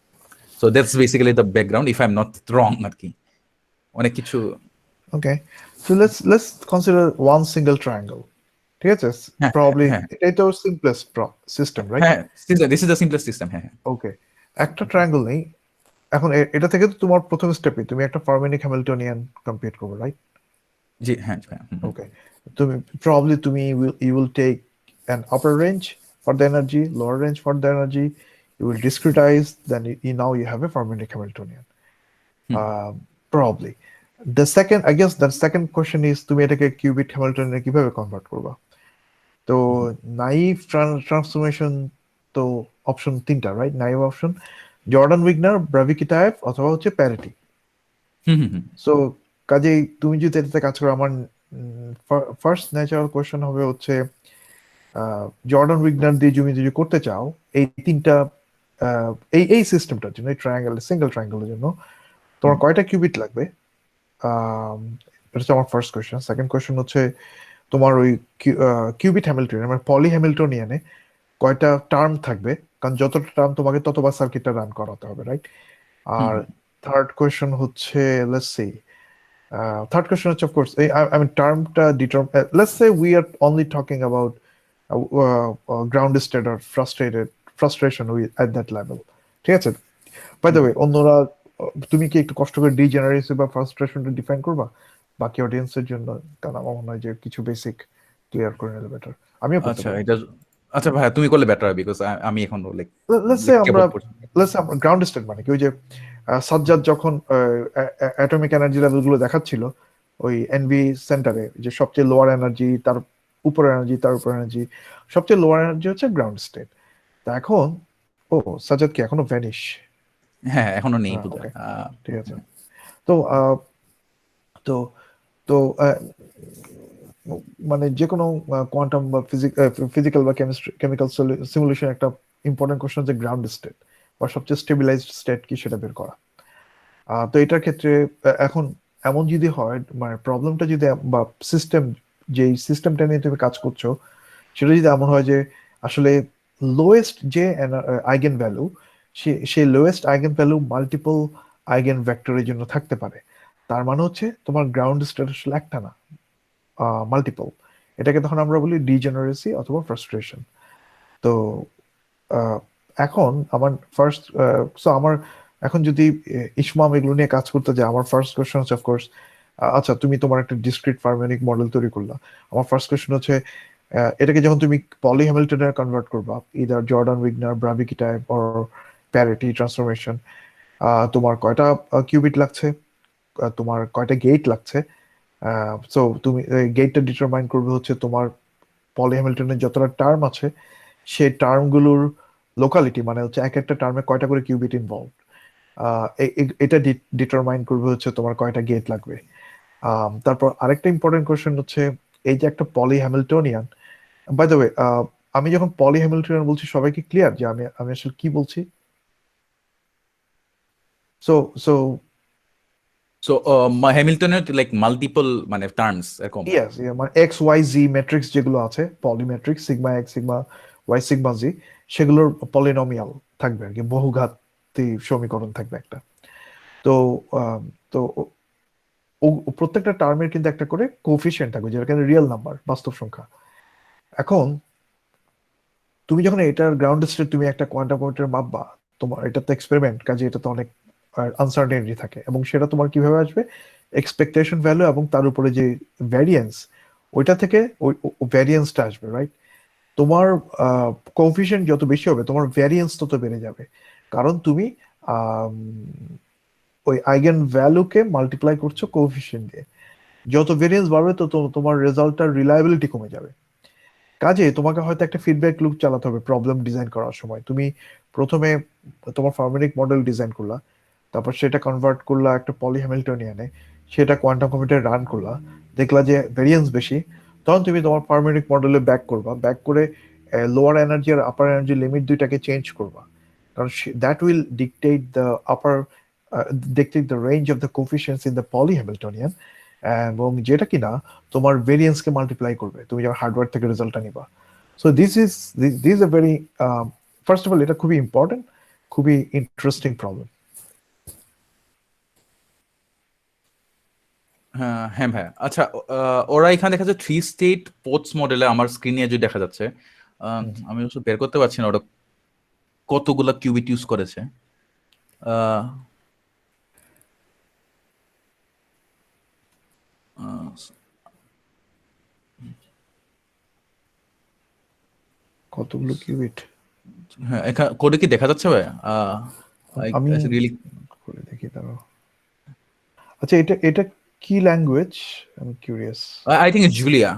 So that's basically the background if I am not wrong আর কি অনেক কিছু। Okay so let's consider one single triangle, ঠিক আছে? প্রবাবলি এটাই তো সিম্পলেস্ট সিস্টেম রাইট? হ্যাঁ this is the simplest system. হ্যাঁ ওকে একটা ট্রায়াঙ্গেল নেই এখন এটা থেকে তো তোমার প্রথম স্টেপে তুমি একটা ফার্মিনিক হ্যামিল্টনিয়ান কম্পিউট করবে রাইট? জি হ্যাঁ। ওকে You will take an upper range for the energy, lower range for the energy. You will discretize, then now you have a fermionic Hamiltonian. Hmm, Probably. I guess the second question is তুমি এটাকে cubit হ্যামিল্টনে কিভাবে convert করবা? তো hmm, naive transformation তো option তিনটা, right? Naive option Jordan Wigner, Bravyi Kitaev অথবা হচ্ছে parity. হুম, হুম, হুম, so কাজেই তুমি যদি এটাতে কাজ করো, আমার ফার্স্ট ন্যাচারাল কোয়েশ্চেন হবে হচ্ছে জর্ডান উইগনার দিয়ে তুমি যদি করতে চাও এই তিনটা এই সিস্টেমটার জন্য, এই ট্রায়াঙ্গেল, সিঙ্গেল ট্রায়াঙ্গেলের জন্য তোমার হুম, কয়টা কিউবিট লাগবে? এটা হচ্ছে আমার ফার্স্ট কোয়েশ্চেন। সেকেন্ড কোয়েশ্চেন হচ্ছে তোমার ওই কিউবিট হ্যামিল্টনিয়ান মানে পলি হ্যামিল্টনিয়ানে কয়টা টার্ম থাকবে, কারণ যতটা টার্ম তোমাকে ততবার সার্কিটটা রান করাতে হবে, রাইট? হুম, আর হুম। থার্ড কোয়েশ্চেন হচ্ছে, লেটস সি, থার্ড কোয়েশ্চেন হচ্ছে অফকোর্স I mean টার্মটা let's say we are only talking about ground state আর ফ্রাস্ট্রেশন at that level, ঠিক আছে? By the hmm. ওয়ে, অন্যরা তুমি কি একটু কষ্ট করে ডিজেনারেসি বা ফ্রাস্ট্রেশনটা ডিফাইন করবা বাকি অডিয়েন্সের জন্য? কারণ আমার মনে হয় যে কিছু বেসিক ক্লিয়ার করে নিলে বেটার। আমিও করতে আচ্ছা, পারি। এটা আচ্ছা ভাইয়া তুমি করলে বেটার, বিকজ আমি এখন লাইক লেটস সে লাইক আমরা কেবল পড়ছি। গ্রাউন্ড স্টেট মানে কি, ওই যে সাজ্জাদ যখন অ্যাটমিক এনার্জি লেভেল গুলো দেখাচ্ছিল ওই এনভি সেন্টারে, যে সবচেয়ে লোয়ার এনার্জি, তার উপর এনার্জি, তার উপর এনার্জি, সবচেয়ে লোয়ার এনার্জি হচ্ছে গ্রাউন্ড স্টেট। তা এখন, ও সাজ্জাদ কি এখনো ভ্যানিশ? হ্যাঁ, এখনো নেই বোধহয়। ওকে, ঠিক আছে। তো তো তো মানে যে কোনো কোয়ান্টাম বা ফিজিক্যাল বা কেমিক্যাল সিমুলেশন একটা ইম্পর্টেন্ট কোশ্চেন যে গ্রাউন্ড স্টেট বা সবচেয়ে স্টেবিলাইজড স্টেট কি সেটা বের করা। তো এটার ক্ষেত্রে এখন এমন যদি হয়, মানে প্রবলেমটা যদি বা সিস্টেম, যেই সিস্টেমটা নিয়ে তুমি কাজ করছো সেটা যদি এমন হয় যে আসলে লোয়েস্ট যে আইগেন ভ্যালু, সেই lowest eigen value multiple eigen ভেক্টরের জন্য থাকতে পারে, তার মানে হচ্ছে তোমার গ্রাউন্ড স্টেট আসলে একটা না, মাল্টিপল। এটাকে তখন আমরা বলি ডিজেনারেসি অথবা ফ্রাস্ট্রেশন। তো আহ, এখন আমার ফার্স্ট আমার এখন যদি ইসমাম এগুলো নিয়ে কাজ করতে যায়, আমার ফার্স্ট কোয়েশ্চেন হচ্ছে অফকোর্স, আচ্ছা তুমি তোমার একটা ডিসক্রিট হারমোনিক মডেল তৈরি করলা, আমার ফার্স্ট কোয়েশ্চেন হচ্ছে এটাকে যখন তুমি পলি হ্যামিল্টনে কনভার্ট করবা, either Jordan Wigner, Bravyi type or parity transformation, তোমার কয়টা কিউবিট লাগছে, তোমার কয়টা গেট লাগছে? সো তুমি গেটটা ডিটারমাইন করবে হচ্ছে তোমার পলি হ্যামিল্টনের যতটা টার্ম আছে সেই টার্মগুলোর লোকালিটি, মানে হচ্ছে এক একটা টার্মে কয়টা করে কিউবিট ইনভলভ, এটা ডিটারমাইন করবে হচ্ছে তোমার কয়টা গেট লাগবে। তারপর আরেকটা ইম্পর্টেন্ট কোয়েশ্চেন হচ্ছে এই যে একটা পলি হ্যামিল্টনিয়ান, বাই দ্য ওয়ে, আমি যখন পলি হ্যামিল্টনিয়ান বলছি সবাই কি ক্লিয়ার যে আমি আমি আসলে কি বলছি? সো সো সো হ্যামিল্টনের লাইক মাল্টিপল মানে টার্মস এরকম। ইয়েস, মানে এক্স ওয়াই জি ম্যাট্রিক্স যেগুলো আছে, Pauli matrix, sigma X, sigma Y, sigma Z, সেগুলোর পলিনোমিয়াল থাকবে আর কি, বহুঘাতী সমীকরণ থাকবে একটা। তো আম, তো প্রত্যেকটা টার্মের কিন্তু একটা করে কোফিশিয়েন্ট থাকবে, যেটা কিন্তু রিয়েল নাম্বার, বাস্তব সংখ্যা। এখন তুমি যখন এটার গ্রাউন্ড স্টেট তুমি একটা কোয়ান্টাম কম্পিউটার মাপবা, তোমার এটা তো এক্সপেরিমেন্ট, কাজে এটা তো অনেক আনসার্টেনিটি থাকে, এবং সেটা তোমার কিভাবে আসবে? এক্সপেকটেশন ভ্যালু এবং তার উপরে যে ভ্যারিয়েন্স, ওইটা থেকে ওই ভ্যারিয়েন্সটা আসবে, রাইট? তোমার কোফিশিয়েন্ট যত বেশি হবে তোমার ভ্যারিয়েন্স তত বেড়ে যাবে, কারণ তুমি আম, ওই আইগেন ভ্যালুকে মাল্টিপ্লাই করছো কোফিশিয়েন্ট দিয়ে। যত ভেরিয়েন্স বাড়বে তত তোমার রেজাল্টটার রিলায়েবিলিটি কমে যাবে। কাজে তোমাকে হয়তো একটা ফিডব্যাক লুপ চালাতে হবে প্রবলেম ডিজাইন করার সময়। তুমি প্রথমে তোমার ফার্মেনিক মডেল ডিজাইন করলা, তারপর সেটা কনভার্ট করলা একটা পলি হ্যামিল্টনিয়ানে, সেটা কোয়ান্টাম কম্পিউটারে রান করলা, দেখলা যে ভেরিয়েন্স বেশি, তখন তুমি তোমার ফার্মেনিক মডেলে ব্যাক করবা, ব্যাক করে লোয়ার এনার্জি আর আপার এনার্জি লিমিট দুইটাকে চেঞ্জ করবা, কারণ that will dictate the upper dictate the range of the coefficients in the Pauli Hamiltonian, এবং যেটা কিনা তোমার ভেরিয়েন্সকে মাল্টিপ্লাই করবে, তুমি যখন হার্ডওয়্যার থেকে রেজাল্টটা নিবা। So this a very, first of all এটা খুবই ইম্পর্টেন্ট, খুবই ইন্টারেস্টিং প্রবলেম। হ্যাঁ, হ্যাঁ ভাইয়া। আচ্ছা, ওরা এখানে দেখা যাচ্ছে থ্রি স্টেট পোর্টস মডেলে আমার স্ক্রিনে যে দেখা যাচ্ছে, আমি অবশ্য বের করতে পারছি না ওটা কতগুলা কিউবিট ইউজ করেছে। আহ, আহ, কতগুলো কিউবিট? হ্যাঁ, এখানে কোডে কি দেখা যাচ্ছে ভাই? আমি রিয়েলি করে দেখি, দাঁড়াও। আচ্ছা, এটা এটা কি ল্যাঙ্গুয়েজ? আমি curious. I think Julia,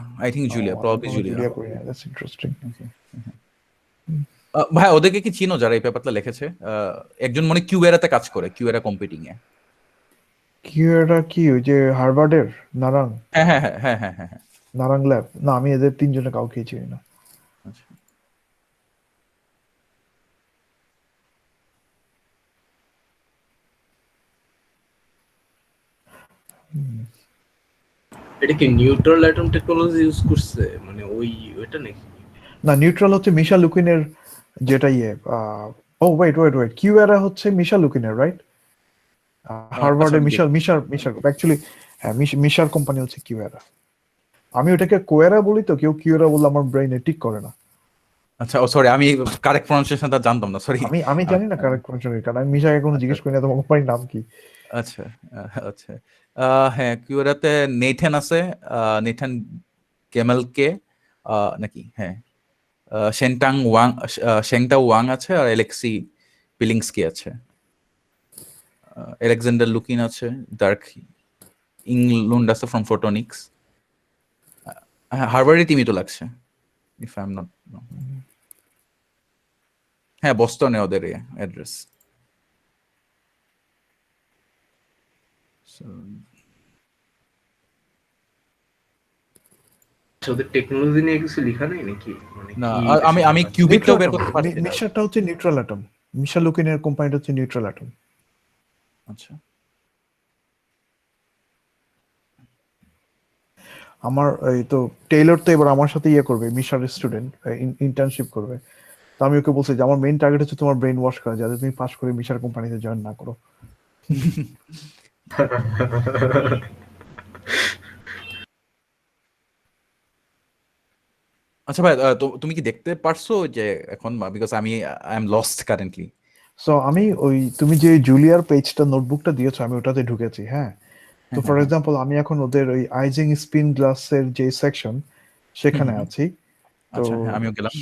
probably আমি জুলিয়া। জুলিয়া করি না, দ্যাটস ইন্টারেস্টিং। ভাই ওদেরকে কি চিনো যারা এই পেপারটা লিখেছে? একজন মনে কিউএরাতে কাজ করে, কিউএরা কম্পিউটিং এ। কিউএরা কি ওই যে হার্ভার্ডের নারাং? হ্যাঁ হ্যাঁ হ্যাঁ হ্যাঁ হ্যাঁ হ্যাঁ হ্যাঁ। নারাং ল্যাব? না, আমি এদের তিনজনে কাউকেই চিনি না। আচ্ছা। এটা কি নিউট্রাল অ্যাটম টেকনোলজি ইউজ করছে, মানে ওইটা নাকি? না, নিউট্রাল হচ্ছে মিশা লুকিনের যেটা ও ওয়েট ওয়েট ওয়েট, কিউএরা হচ্ছে মিশা লুকিনের, রাইট? হার্ভার্ডে আচ্ছা, মিশার মিশার মিশার অ্যাকচুয়ালি, হ্যাঁ, মিশার কোম্পানি হচ্ছে কিউএরা। আমি ওটাকে কোয়েরা বলি, তো কেউ কিউএরা বললে আমার ব্রেইনে টিক করে না। আচ্ছা, ও সরি, আমি কারেক্ট প্রনাউন্সিয়েশনটা জানতাম না, সরি। আমি জানি না কারেক্ট প্রনাউন্সিয়েশন, কারণ আমি মিশাকে কোনো জিজ্ঞেস করি না তোমার কোম্পানির নাম কি। আচ্ছা আচ্ছা। হ্যাঁ, কিউরাতে নেথন আছে, নেথন কেমেলকে নাকি, হ্যাঁ। শেংটা ওয়াং আছে, আর অ্যালেক্সি পিলিংস্কি আছে। আলেকজান্ডার লুকিন আছে, ডার্ক ইংলুন্ড আছে ফ্রম ফোটোনিক্স। হার্ভার্ডের টিমই তো লাগছে, ইফ আই এম নট। হ্যাঁ, বস্টনে ওদের অ্যাড্রেস। ওদের টেকনোলজি নিয়ে কিছু লেখা নেই নাকি, মানে না, কি আমি কিউবিটটাও বের করতে পারছি না। মিশারটা হচ্ছে নিউট্রাল অ্যাটম। মিশা লুকিনের কোম্পানিটা হচ্ছে নিউট্রাল অ্যাটম। আচ্ছা। আমার এই তো টেইলর তো এবার আমার সাথে করবে, মিশার স্টুডেন্ট, ইন্টার্নশিপ করবে। তো আমি ওকে বলছি যে আমার মেইন টার্গেট হচ্ছে তোমার ব্রেন ওয়াশ করা, যাতে তুমি পাস করে মিশার কোম্পানিতে জয়েন না করো। আচ্ছা ভাই, তুমি কি দেখতে পারছো যে এখন, because I M lost currently. So আমি তুমি যে জুলিয়ার পেজটা নোটবুকটা দিয়েছো, আমি ওটাতে ঢুকেছি, হ্যাঁ। তো ফর এক্সাম্পল, আমি এখন ওদের ওই আইজিং স্পিন গ্লাসের যে সেকশন, সেখানে আছি। তো আচ্ছা, হ্যাঁ, আমিও গেলাম।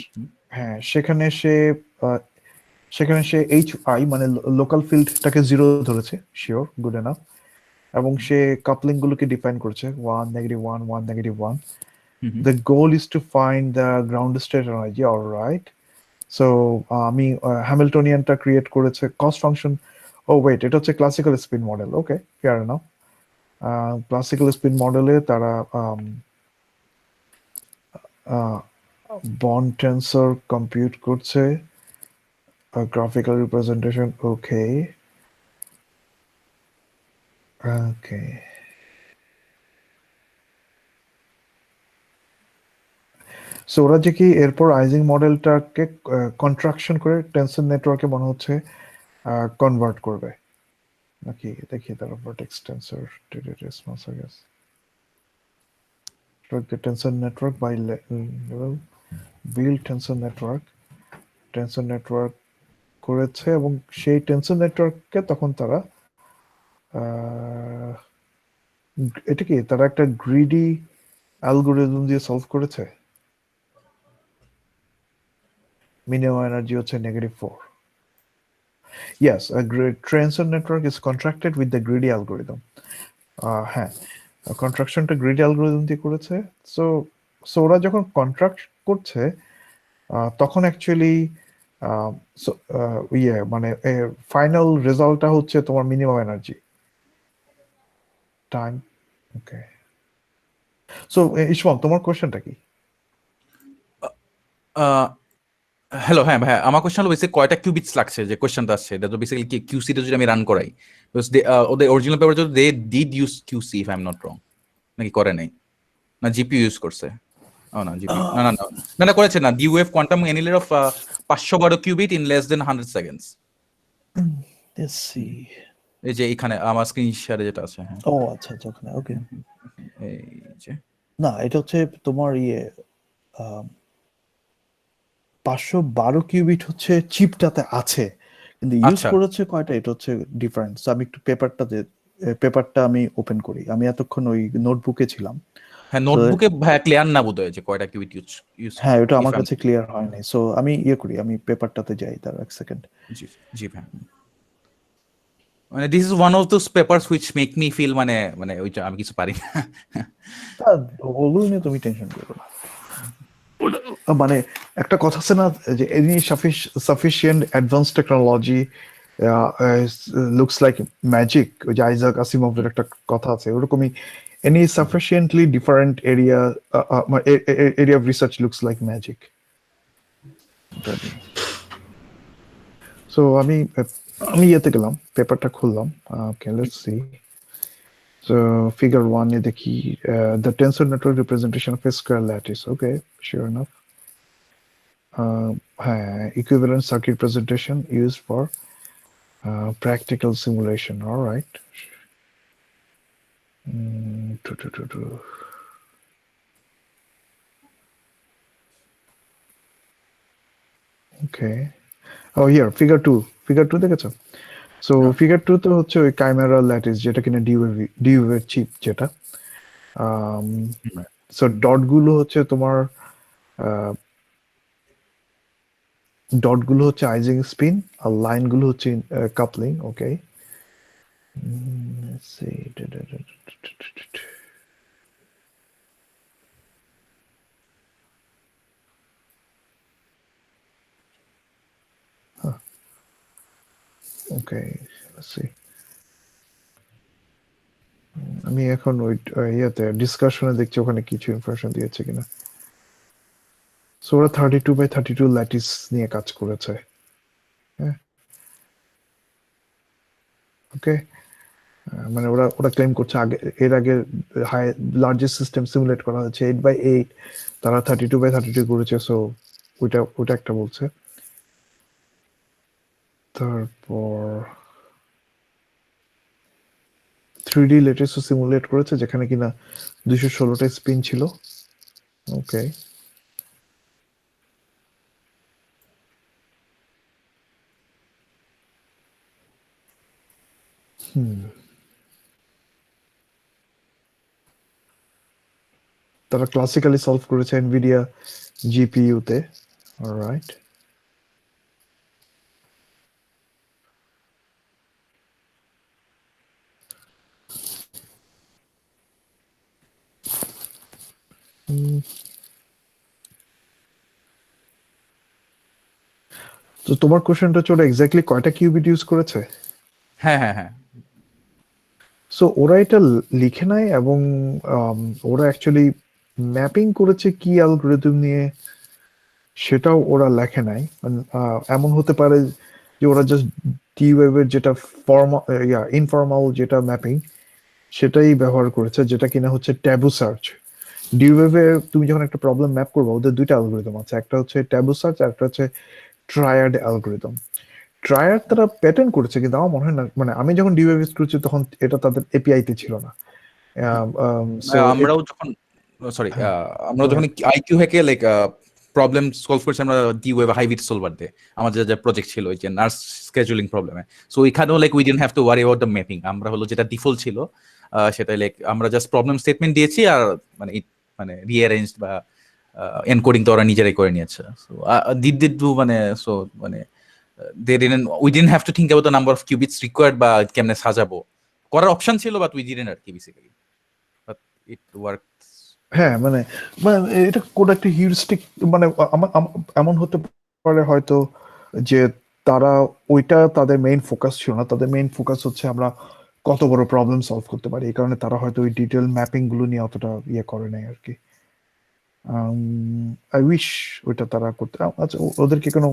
হ্যাঁ, সেখানে সে HI মানে লোকাল ফিল্ডটাকে 0 ধরেছে, শিওর, গুড এনাফ। এবং সে কাপলিং গুলোকে ডিফাইন করছে, 1 -1 1 -1। The goal is to find the ground state energy, all right. So আমি হ্যামিল্টনিয়ানটা ক্রিয়েট করেছে, কস্ট ফাংশন। ও ওয়েট, এটা হচ্ছে ক্লাসিক্যাল স্পিন মডেল, ওকে, ফেয়ার এনাফ। ক্লাসিক্যাল স্পিন মডেলে তারা বন্ড টেন্সর কম্পিউট করছে, গ্রাফিক্যাল রিপ্রেজেন্টেশন, ওকে ওকে। সো ওরা যে কি এরপর আইজিং মডেলটাকে কন্ট্রাকশন করে টেনশন নেটওয়ার্কে মনে হচ্ছে কনভার্ট করবে নাকি, দেখি তার vertex tensor response, I guess the tensor network by level build tension network করেছে, এবং সেই টেনশন নেটওয়ার্ককে তখন তারা এটা কি তারা একটা গ্রিডি অ্যালগোরিদম দিয়ে সলভ করেছে। মিনিমাম এনার্জি হচ্ছে -4। Yes, a tensor network is constructed with the greedy algorithm. হ্যাঁ, কন্ট্রাকশনটা গ্রিডি অ্যালগোরিদম দিয়ে করেছে। সো ওরা যখন কন্ট্রাক্ট করছে, তখন অ্যাকচুয়ালি মানে ফাইনাল রেজাল্টটা হচ্ছে তোমার মিনিমাম এনার্জি টাইম, ওকে। সো ইসমাম, তোমার কোশ্চেনটা কি? হ্যালো, হ্যাঁ ভাই, আমার কোশ্চেন হলো বেসিক্যালি কয়টা কিউবিটস লাগছে, যে কোশ্চেনটা আসছে এটা তো বেসিক্যালি কি কিউসিটা যদি আমি রান করাই, ওদের অরিজিনাল পেপার তো they did use QC, if I am not wrong, নাকি করে নাই, না জিপিইউ ইউজ করছে? ও না, জিপিইউ না না না না না করেছে না, ডিউএফ কোয়ান্টাম এনিলের of 512 qubit in less than 100 seconds. Let's see. এই যে এখানে আমার স্ক্রিন শেয়ারে যেটা আছে, হ্যাঁ। ও আচ্ছা আচ্ছা, ওখানে, ওকে। এই যে না, এটা হচ্ছে তোমার 512 কিউবিট হচ্ছে চিপটাতে আছে, কিন্তু ইউজ আচ্ছা করেছে কয়টা, এটা হচ্ছে ডিফারেন্স। আমি একটু পেপারটা আমি ওপেন করি, আমি এতক্ষণ ওই নোটবুকে ছিলাম। হ্যাঁ, So, নোটবুকে ভাইয়া ক্লিয়ার না বোধহয় যে কয়টা কিউবিট ইউজ হ্যাঁ ওটা if আমার I'm- কাছে ক্লিয়ার হয় নাই, সো আমি করি, আমি পেপারটাতে যাই, তার এক সেকেন্ড। জি জি ভাইয়া। মানে this is one of those papers which make me feel মানে মানে ওইটা আমি কিছু পারি না। ওগুলো নিয়ে তুমি টেনশন করো না। মানে একটা কথা আছে না যে any sufficient advance technology looks like magic, ওই যে আইজাক আসিমভের একটা কথা আছে, ওরকমই any sufficiently different area of research looks like magic. So আমি ইয়েতে গেলাম, পেপারটা খুললাম, okay let's see. So figure 1 এ দেখি the tensor network representation of a square lattice. Okay, sure enough. Equivalent circuit presentation used for practical simulation. All right. Okay. Oh, here figure 2. Figure 2 দেখেছো? So figure 2 তো হচ্ছে ওই chimera lattice যেটা কিনা DUV এর chip যেটা। So dot গুলো হচ্ছে তোমার ডট গুলো হচ্ছে আইজিং স্পিন আর লাইন গুলো হচ্ছে কাপলিং। ওকে, ওকে, আমি এখন ওই ইয়েতে ডিসকাশনে দেখছি ওখানে কিছু ইনফরমেশন দিয়েছে কিনা। সো ওরা 32x32 ল্যাটিস নিয়ে কাজ করেছে। হ্যাঁ, ওকে, মানে ওরা ক্লেম করছে এর আগে হাই লার্জেস্ট সিস্টেম সিমুলেট করা হয়েছে 8x8, তারা 32x32 করেছে। সো ওইটা একটা বলছে। তারপর 3D ল্যাটিসও সিমুলেট করেছে যেখানে কিনা 216টা স্পিন ছিল। ওকে, তারা ক্লাসিক্যালি সলভ করেছে এনভিডিয়া জিপিইউতে। অলরাইট, তো তোমার কোশ্চেনটা হচ্ছে ওরা এক্স্যাক্টলি কয়টা কিউবিট ইউজ করেছে। হ্যাঁ হ্যাঁ হ্যাঁ, সো ওরা এটা লিখে নাই এবং ওরা অ্যাকচুয়ালি ম্যাপিং করেছে কি অ্যালগরিদম নিয়ে সেটাও ওরা লেখে নাই। এমন হতে পারে যে ওরা জাস্ট ডি ওয়েভের যেটা ইনফর্মাল যেটা ম্যাপিং সেটাই ব্যবহার করেছে, যেটা কিনা হচ্ছে ট্যাবু সার্চ। ডি ওয়েভে তুমি যখন একটা প্রবলেম ম্যাপ করবে ওদের দুইটা অ্যালগরিদম আছে, একটা হচ্ছে ট্যাবু সার্চ আর একটা হচ্ছে ট্রায়াড অ্যালগরিদম। ট্রায়াড তারা প্যাটার্ন করেছে কিন্তু আমার মনে হয় না, মানে আমি যখন ডি ওয়েভ ইউজ করেছি তখন এটা তাদের এপিআই তে ছিল না। আমরাও যখন সরি আমরা যখন আইকিউ হ্যাকে লাইক প্রবলেম সলভ করছি আমরা ডি ওয়েব হাইব্রিড সলভার দিয়ে আমাদের যা প্রজেক্ট ছিল ওই যে নার্স স্কেজুলিং প্রবলেমে। সো ওইখানেও like we didn't have to worry about the mapping. আমরা হলো যেটা ডিফল্ট ছিল সেটা লাইক আমরা জাস্ট প্রবলেম স্টেটমেন্ট দিয়েছি আর মানে মানে রিঅ্যারেঞ্জ বা এনকোডিং তো ওরা নিজেরাই করে নিয়েছে। সো ডিড ডু মানে সো মানে we didn't have to think about the number of cubits required বা কেমনে সাজাবো, করার অপশন ছিল বাট উই ডিডন্ট আর কি বেসিক্যালি, বাট ইট ওয়ার্ক। হ্যাঁ, মানে এটা কোন একটা হিউরিস্টিক, মানে এমন হতে পারে হয়তো যে তারা ওইটা তাদের মেইন ফোকাস ছিল না, তাদের মেইন ফোকাস হচ্ছে আমরা কত বড় প্রবলেম সলভ করতে পারি, এই কারণে তারা হয়তো ওই ডিটেল ম্যাপিং গুলো নিয়ে অতটা ইয়ে করে নাই আর কি। আই উইশ ওইটা তারা করতে। আচ্ছা, ওদের কি কোনো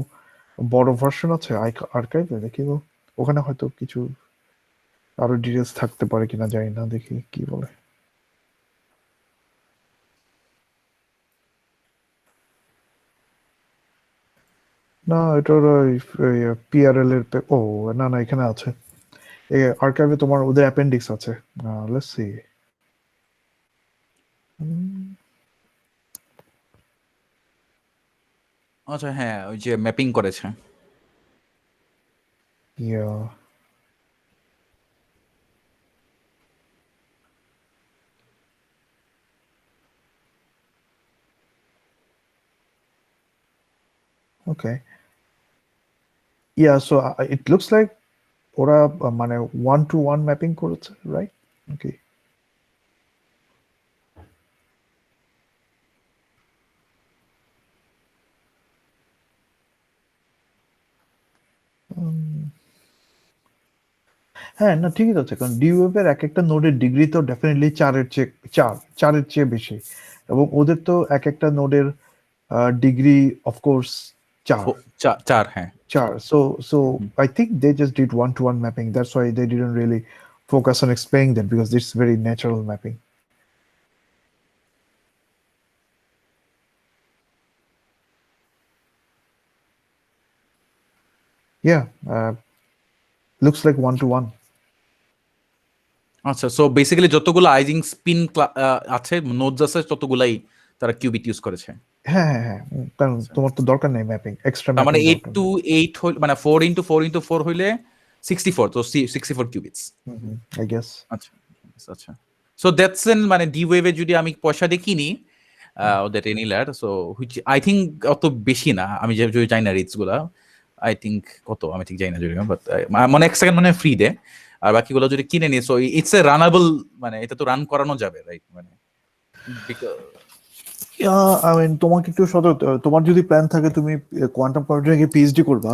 বড় ভার্সন আছে আর্কাইভে? দেখি তো, ওখানে হয়তো কিছু আরো ডিটেলস থাকতে পারে কিনা জানি না, দেখি কি বলে। না, এটা ওরা পিআরএল এর ও না না, এখানে আছে আর্কাইভে, তোমার ওদের অ্যাপেন্ডিক্স আছে। Let's see. আচ্ছা হ্যাঁ, ওই যে ম্যাপিং করেছে। ইয়া, ওকে, ইয়া, সো ইট লুকস লাইক ওরা মানে 1-to-1 ম্যাপিং করেছে, রাইট? ওকে, হ্যাঁ, না ঠিকই আছে, কারণ ডি ওয়েভের এক একটা নোডের ডিগ্রি তো ডেফিনেটলি চারের চেয়ে বেশি, এবং ওদের তো এক একটা নোডের ডিগ্রি অফকোর্স চার চার, হ্যাঁ। চার so I think they just did 1-to-1 mapping. That's why they didn't really focus on explaining that, because it's very natural mapping. Yeah, looks like 1-to-1. আচ্ছা, সো বেসিক্যালি যতগুলো আইজিং স্পিন আছে, nodes আছে, ততগুলাই তারা cubit use করেছে। হ্যাঁ হ্যাঁ হ্যাঁ, কারণ তোমার তো দরকার নেই ম্যাপিং, এক্সট্রা তার মানে ম্যাপিং 8 to 8 মানে 4 into 4 into 4 হইলে 64, তো 64 কিউবিটস। I guess. আচ্ছা আচ্ছা, সো দ্যাটস এন মানে ডি ওয়েভে যদি আমি পয়সা দিয়ে কিনি ওদের এনিলার, সো হুইচ আই থিঙ্ক অত বেশি না, আমি যে জানি না রেটস গুলা, আই থিঙ্ক কত আমি ঠিক জানি না যদি, বাট মানে এক সেকেন্ড মানে ফ্রি দে, আর বাকিগুলো যদি কিনে নিই, সো ইটস এ রানাবল, মানে এটা তো রান করানো যাবে, রাইট? মানে I mean, তোমাকে একটু তোমার যদি প্ল্যান থাকে তুমি কোয়ান্টাম কম্পিউটারে পিএইচডি করবা,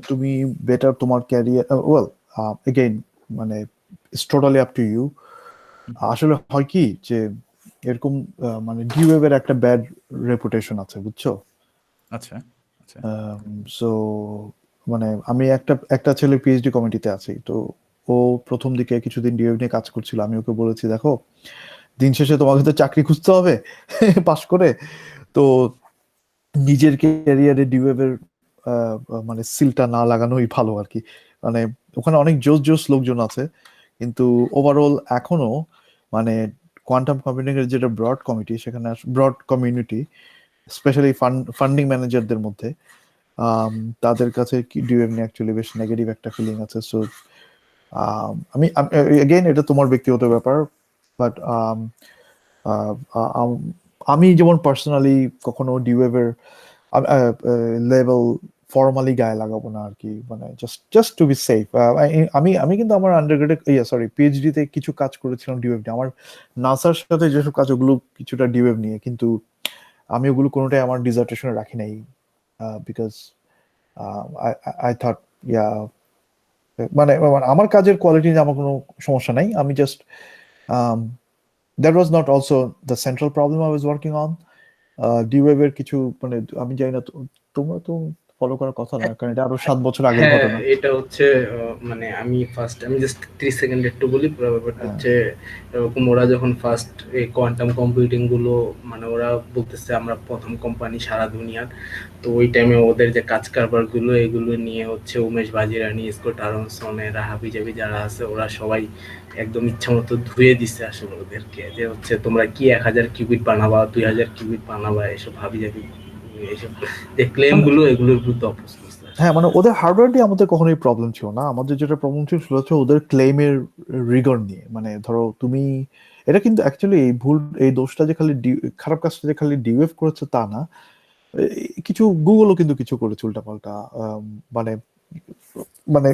তুমি বেটার তোমার ক্যারিয়ার, ওয়েল এগেইন মানে it's totally up to you. আসলে হয় কি যে এরকম মানে ডি ওয়েভের একটা ব্যাড রেপুটেশন আছে, বুঝছো? আচ্ছা আচ্ছা, সো মানে আমি একটা ছেলে পিএইচডি কমিটিতে আছি, তো ও প্রথম দিকে কিছুদিন ডি ওয়েভ নিয়ে কাজ করছিল। আমি ওকে বলেছি, দেখো দিন শেষে তোমাকে তো চাকরি খুঁজতে হবে পাশ করে, তো নিজের ক্যারিয়ারে ডি ওয়েভের মানে সিলটা না লাগানোই ভালো আর কি। মানে ওখানে অনেক জোস লোকজন আছে, কিন্তু ওভারঅল এখনো মানে কোয়ান্টাম কম্পিউটিং এর যেটা ব্রড কমিটি, সেখানে ব্রড কমিউনিটি, স্পেশালি ফান্ডিং ম্যানেজারদের মধ্যে তাদের কাছে ডিউএম নিয়ে অ্যাকচুয়ালি বেশ নেগেটিভ একটা ফিলিং আছে। সো আমি এগেইন এটা তোমার ব্যক্তিগত ব্যাপার, বাট আমি যেমন পার্সোনালি কখনো ডিউএভের লেভেল ফর্মালি গায়ে লাগাবো না আর কি, মানে জাস্ট টু বি সেফ। আমি কিন্তু আমার আন্ডারগ্রেডে পিএইচডি তে কিছু কাজ করেছিলাম ডিউএভ নিয়ে, আমার নাসার সাথে যেসব কাজ ওগুলো কিছুটা ডিউএভ নিয়ে, কিন্তু আমি ওগুলো কোনোটাই আমার ডিজার্টেশনে রাখি নাই, বিকজ আই থট মানে আমার কাজের কোয়ালিটি নিয়ে আমার কোনো সমস্যা নাই, আমি just that was not also the central problem I was working on. ডিওয়েভের কিছু মানে আমি জানি না, তোমরা তো ফলো করার কথা না, কারণ এটা আরো 7 বছর আগের হ্যাঁ, ঘটনা। এটা হচ্ছে মানে আমি জাস্ট 30 সেকেন্ড একটু বলি। পুরো ব্যাপারটা হচ্ছে এরকম, ওরা যখন ফার্স্ট এই কোয়ান্টাম কম্পিউটিং গুলো মানে ওরা বলতেছে আমরা প্রথম কোম্পানি সারা দুনিয়ার, তো ওই টাইমে ওদের যে কাজ কারবার গুলো এগুলো নিয়ে হচ্ছে উমেশ বাজিরানি, স্কট আরনসন, এরা হাবিজাবি যারা আছে ওরা সবাই একদম ইচ্ছা মতো ধুয়ে দিচ্ছে আসলে ওদেরকে, যে হচ্ছে তোমরা কি 1000 কিউবিট বানাবা, 2000 কিউবিট বানাবা, এসব হাবিজাবি এইসব যে ক্লেম গুলো এগুলোর বিরুদ্ধে অপোজ করছে। হ্যাঁ, মানে ওদের হার্ডওয়্যার দিয়ে আমাদের কখনোই প্রবলেম ছিল না, আমাদের যেটা প্রবলেম ছিল সেটা হচ্ছে ওদের ক্লেমের রিগর নিয়ে। মানে ধরো তুমি এটা কিন্তু অ্যাকচুয়ালি এই দোষটা যে খালি খারাপ কাজটা যে খালি ডিওয়েভ করেছে তা না, কিছু গুগলও কিন্তু কিছু করেছে উল্টাপাল্টা, মানে মানে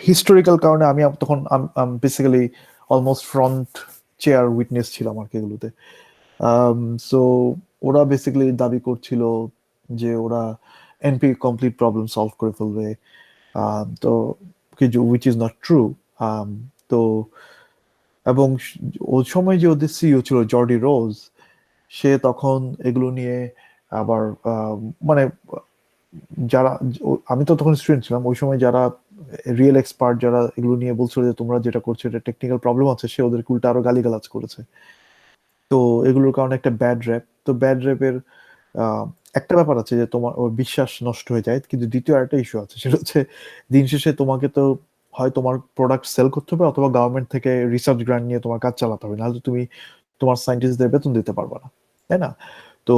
হিস্টোরিক্যাল কারণে আমি তখন basically almost front chair witness ছিলাম আর কি এগুলোতে। সো ওরা বেসিক্যালি দাবি করছিল যে ওরা এনপি কমপ্লিট প্রবলেম সলভ করে ফেলবে, তো কিছু উইচ ইজ নট ট্রু। তো এবং ওই সময় যে ওদের সিইও ছিল জর্ডি রোজ, সে তখন এগুলো নিয়ে আবার মানে যারা আমি তো তখন স্টুডেন্ট ছিলাম, ওই সময় যারা রিয়েল এক্সপার্ট যারা এগুলো নিয়ে বলছিল যে তোমরা যেটা করছো এটা টেকনিক্যাল প্রবলেম আছে, সে ওদের উল্টা আরো গালিগালাজ করেছে। তো এগুলোর কারণে একটা ব্যাড র্যাপ, তো ব্যাড র্যাপের একটা ব্যাপার আছে যে তোমার ওর বিশ্বাস নষ্ট হয়ে যায়, কিন্তু দ্বিতীয় আরেকটা ইস্যু আছে, সেটা হচ্ছে দিন শেষে তোমাকে তো হয় তোমার প্রোডাক্ট সেল করতে হবে, অথবা গভর্নমেন্ট থেকে রিসার্চ গ্রান্ট নিয়ে তোমার কাজ চালাতে হবে, নাহলে তুমি তোমার সায়েন্টিস্টদের বেতন দিতে পারবে না, তাই না? তো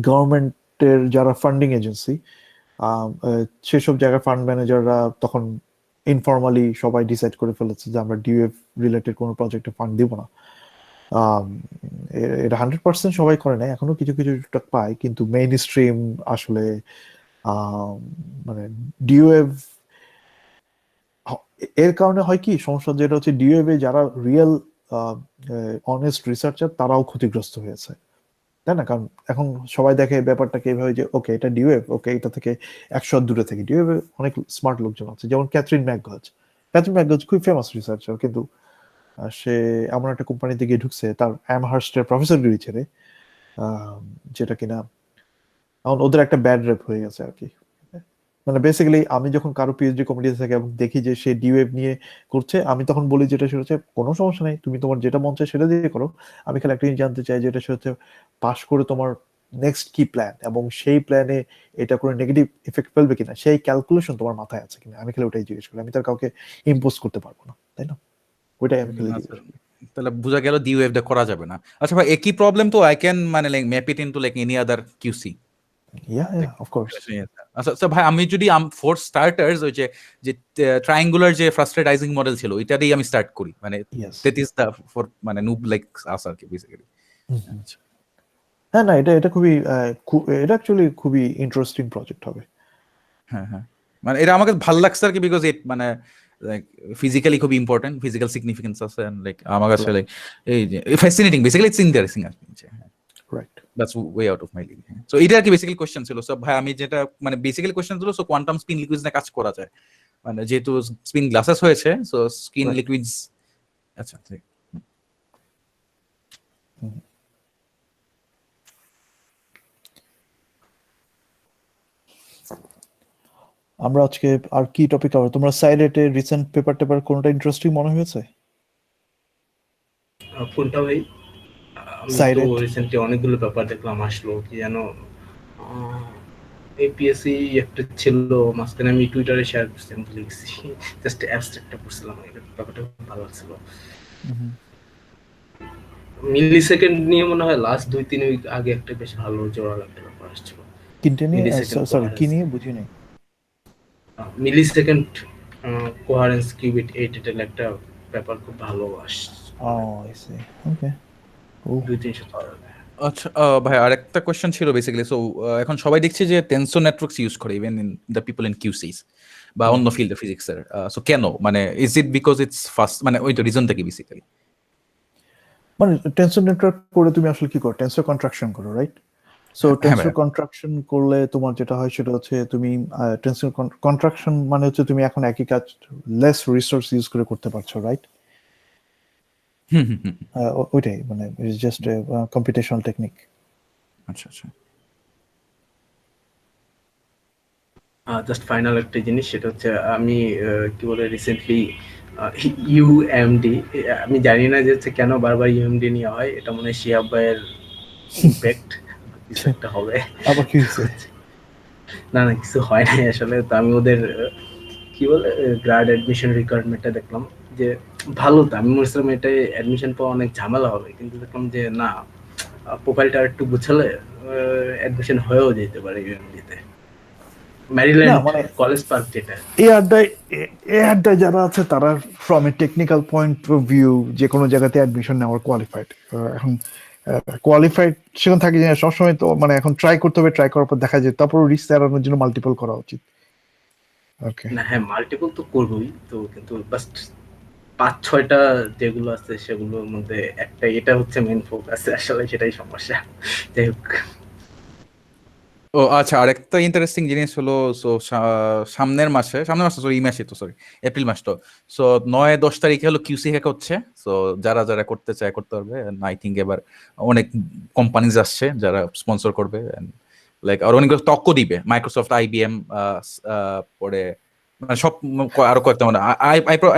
গভর্নমেন্টের যারা ফান্ডিং এজেন্সি, সেসব জায়গায় ফান্ড ম্যানেজাররা তখন ইনফর্মালি সবাই ডিসাইড করে ফেলেছে যে আমরা ডিউএফ রিলেটেড কোনো প্রজেক্টে ফান্ড দিব না। আম, এটা 100% সবাই করে না, এখনো কিছু কিছু টুকটাক পায়, কিন্তু মেইন স্ট্রিম আসলে আম, মানে ডিওএভ এর কারণে হয় কি সমস্যা, যেটা হচ্ছে ডিওএভ এ যারা রিয়েল অনেস্ট রিসার্চার তারাও ক্ষতিগ্রস্ত হয়েছে, তাই না? কারণ এখন সবাই দেখে ব্যাপারটাকে এভাবে যে ওকে এটা ডিওএভ, ওকে এটা থেকে 100 হাত দূরে থেকে। ডিওএভ অনেক স্মার্ট লোকজন আছে, যেমন ক্যাথরিন ম্যাকগজ। ক্যাথরিন ম্যাকগজ খুব ফেমাস রিসার্চার, কিন্তু সে এমন একটা কোম্পানিতে গিয়ে ঢুকছে তার অ্যামহার্স্টের প্রফেসরগিরি ছেড়ে, যেটা কিনা এখন ওদের একটা ব্যাড রেপ হয়ে গেছে আর কি। মানে বেসিক্যালি আমি যখন কারো পিএইচডি কমিটিতে থাকি এবং দেখি যে সে ডিওয়েভ নিয়ে করছে, আমি তখন বলি যেটা সেটা হচ্ছে কোনো সমস্যা নেই, তুমি তোমার যেটা মন চায় সেটা দিয়ে করো, আমি খালি একটা জিনিস জানতে চাই যেটা সেটা হচ্ছে পাশ করে তোমার নেক্সট কি প্ল্যান, এবং সেই প্ল্যানে এটা কোনো নেগেটিভ ইফেক্ট ফেলবে কিনা, সেই ক্যালকুলেশন তোমার মাথায় আছে কিনা। আমি খালি ওটাই জিজ্ঞেস করি, আমি তার কাউকে ইম্পোজ করতে পারবো না, তাই না? ওইটাই আমি খালি আচ্ছা, জিজ্ঞেস করি। তাহলে বোঝা গেল ডিওএফ টা করা যাবে না। আচ্ছা ভাই, একই প্রবলেম তো আই ক্যান মানে like map it into like any other QC. Yeah of course. আচ্ছা আচ্ছা ভাই, আমি যদি ফর স্টার্টার্স ওই যে যে ট্রায়াঙ্গুলার যে ফ্রাস্ট্রেটাইজিং মডেল ছিল ওইটা দিয়ে আমি স্টার্ট করি, মানে yes. That is the for মানে নুব লাইক আস আর কি বেসিক্যালি। আচ্ছা হ্যাঁ, না, এটা এটা খুবই এটা অ্যাকচুয়ালি খুবই ইন্টারেস্টিং প্রজেক্ট হবে। হ্যাঁ হ্যাঁ, মানে এটা আমাকে ভালো লাগছে আর কি, বিকজ ইট মানে লাইক ফিজিক্যালি খুব ইম্পর্টেন্ট, ফিজিক্যাল সিগনিফিকেন্স আছে, এন্ড লাইক আমার কাছে লাইক এই যে ফ্যাসিনেটিং, বেসিক্যালি ইটস ইন্টারেস্টিং আর কি। Right. That's way out of my league. So এটা আর কি বেসিক্যালি কোশ্চেন ছিল। সো ভাই আমি যেটা মানে বেসিক্যালি কোশ্চেন ছিল, সো কোয়ান্টাম স্পিন লিকুইডস নিয়ে কাজ করা যায়, মানে যেহেতু স্পিন গ্লাসেস হয়েছে, সো স্পিন Right. লিকুইডস। আচ্ছা ঠিক। আমরা আজকে আর কি টপিক কভার, তোমরা সাইলেটে রিসেন্ট পেপার টেপার কোনটা ইন্টারেস্টিং মনে হয়েছে? কোনটা ভাই? আমি তো সাইলেট। রিসেন্টলি অনেকগুলো পেপার দেখলাম আসলো, কি যেন এপিএসসি একটা ছিল, মাঝখানে আমি টুইটারে শেয়ার করছি, আমি ভুলে গেছি, জাস্ট অ্যাবস্ট্রাক্টটা পড়ছিলাম, ব্যাপারটা খুব ভালো লাগছিল। মিলি সেকেন্ড নিয়ে মনে হয় লাস্ট 2-3 উইক আগে একটা বেশ ভালো জোড়া একটা ব্যাপার আসছিল। কিনতে নিয়ে, মিলি সেকেন্ড সরি কি নিয়ে বুঝি নাই। মিলি সেকেন্ড কোহারেন্স কিউবিট 8 এর একটা পেপার খুব ভালো ও আই সি, ওকে। ও 2-3 সপ্তাহ আগে। আচ্ছা ভাই আরেকটা কোশ্চেন ছিল বেসিক্যালি। সো এখন সবাই দেখছে যে টেনসর নেটওয়ার্কস ইউজ করে even in the people in QCs বা অন্য ফিল্ড ফিজিক্সের। সো কেন, মানে is it because it's fast, মানে ওইটা রিজনটা কি বেসিক্যালি? মানে টেনসর নেটওয়ার্ক করে তুমি আসলে কি করো, টেনসর কন্ট্রাকশন করো, রাইট? সো হ্যাঁ টেনসর ভাই। কন্ট্রাকশন করলে তোমার যেটা হয় সেটা হচ্ছে তুমি টেনসর কন্ট্রাকশন মানে হচ্ছে তুমি এখন একই কাজ লেস রিসোর্স ইউজ করে করতে পারছো, রাইট? হুম হুম হুম। ওইটাই মানে ইটস জাস্ট কম্পিউটেশনাল টেকনিক। আচ্ছা আচ্ছা। জাস্ট ফাইনাল একটা জিনিস, সেটা হচ্ছে আমি কি বলে রিসেন্টলি ইউএমডি, আমি জানি না যে হচ্ছে কেন বারবার ইউএমডি নেওয়া হয়, এটা মনে হয় শিহাব ভাইয়ের ইম্প্যাক্ট কিছু একটা হবে। আবার কি হয়েছে? না না, কিছু হয় নাই আসলে। তো আমি ওদের কি বলে গ্রাড অ্যাডমিশন রিকোয়ারমেন্টটা দেখলাম, যে ভালো, তো আমি মনে করছিলাম এটা অ্যাডমিশন পাওয়া অনেক ঝামেলা হবে, কিন্তু দেখলাম যে না, প্রোফাইলটা একটু গুছালে অ্যাডমিশন হয়েও যেতে পারে ইউএমডিতে, না ম্যারিল্যান্ড মানে কলেজ পার্ক যেটা। এই আড্ডায় যারা আছে তারা from a technical point of view যে কোনো জায়গাতে অ্যাডমিশন নেওয়ার কোয়ালিফাইড। এখন কোয়ালিফাইড সেখানে থাকে যে সবসময় তো মানে এখন ট্রাই করতে হবে, ট্রাই করার পর দেখা যায়, তারপর রিস্ক এড়ানোর জন্য মাল্টিপল করা উচিত। ওকে। না হ্যাঁ, মাল্টিপল তো করবোই তো, কিন্তু জাস্ট 5-6টা যেগুলো আছে সেগুলোর মধ্যে একটা, এটা হচ্ছে মেইন ফোকাস আসলে, সেটাই সমস্যা। যাই হোক, ও আচ্ছা, আরেকটা ইন্টারেস্টিং জিনিস হলো, সো সামনের মাসে সরি এই মাসে তো সরি এপ্রিল মাস তো, সো 9-10 তারিখে হলো কিউসি হ্যাক হচ্ছে। সো যারা যারা করতে চায় করতে পারবে। আই থিঙ্ক এবার অনেক কোম্পানিজ আসছে যারা স্পন্সর করবে, লাইক আর অনেকগুলো টকও দিবে, মাইক্রোসফট, আইবিএম, পরে মানে সব আরো কয়েকটা, মানে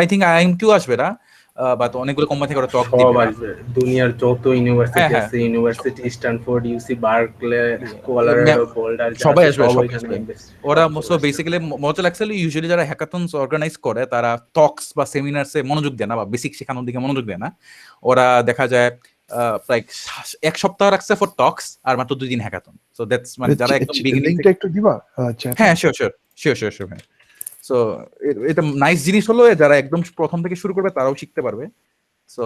আই থিঙ্ক আইএমকিউ আসবে না, বাট অনেকগুলো কোম্পানি থেকে ওরা টক সব দিবে। আসবে, দুনিয়ার যত হ্যাঁ ইউনিভার্সিটি হ্যাঁ, আছে, ইউনিভার্সিটি স্ট্যানফোর্ড, ইউসি বার্কলে, কোলোরাডো, বোল্ডার, যা সবাই আছে আসবে, সব সবাই ওইখানে আসবে। invest, ওরা সব চলে সো আসবে। বেসিক্যালি মজা লাগছে, ইউজুয়ালি যারা হ্যাকাথনস অর্গানাইজ করে তারা টক্স বা সেমিনারসে মনোযোগ দেয় না, বা বেসিক শেখানোর দিকে মনোযোগ দেয় না। ওরা দেখা যায় প্রায় 1 সপ্তাহ রাখছে ফর টক্স, আর মাত্র 2 দিন হ্যাকাথন। সো দ্যাটস মানে যারা একদম বিগিনিং লিঙ্কটা থেকে। একটু দিবা চ্যাটে? হ্যাঁ sure sure sure sure sure হ্যাঁ। সো এটা নাইস জিনিস হলো, যারা একদম প্রথম থেকে শুরু করবে তারাও শিখতে পারবে। সো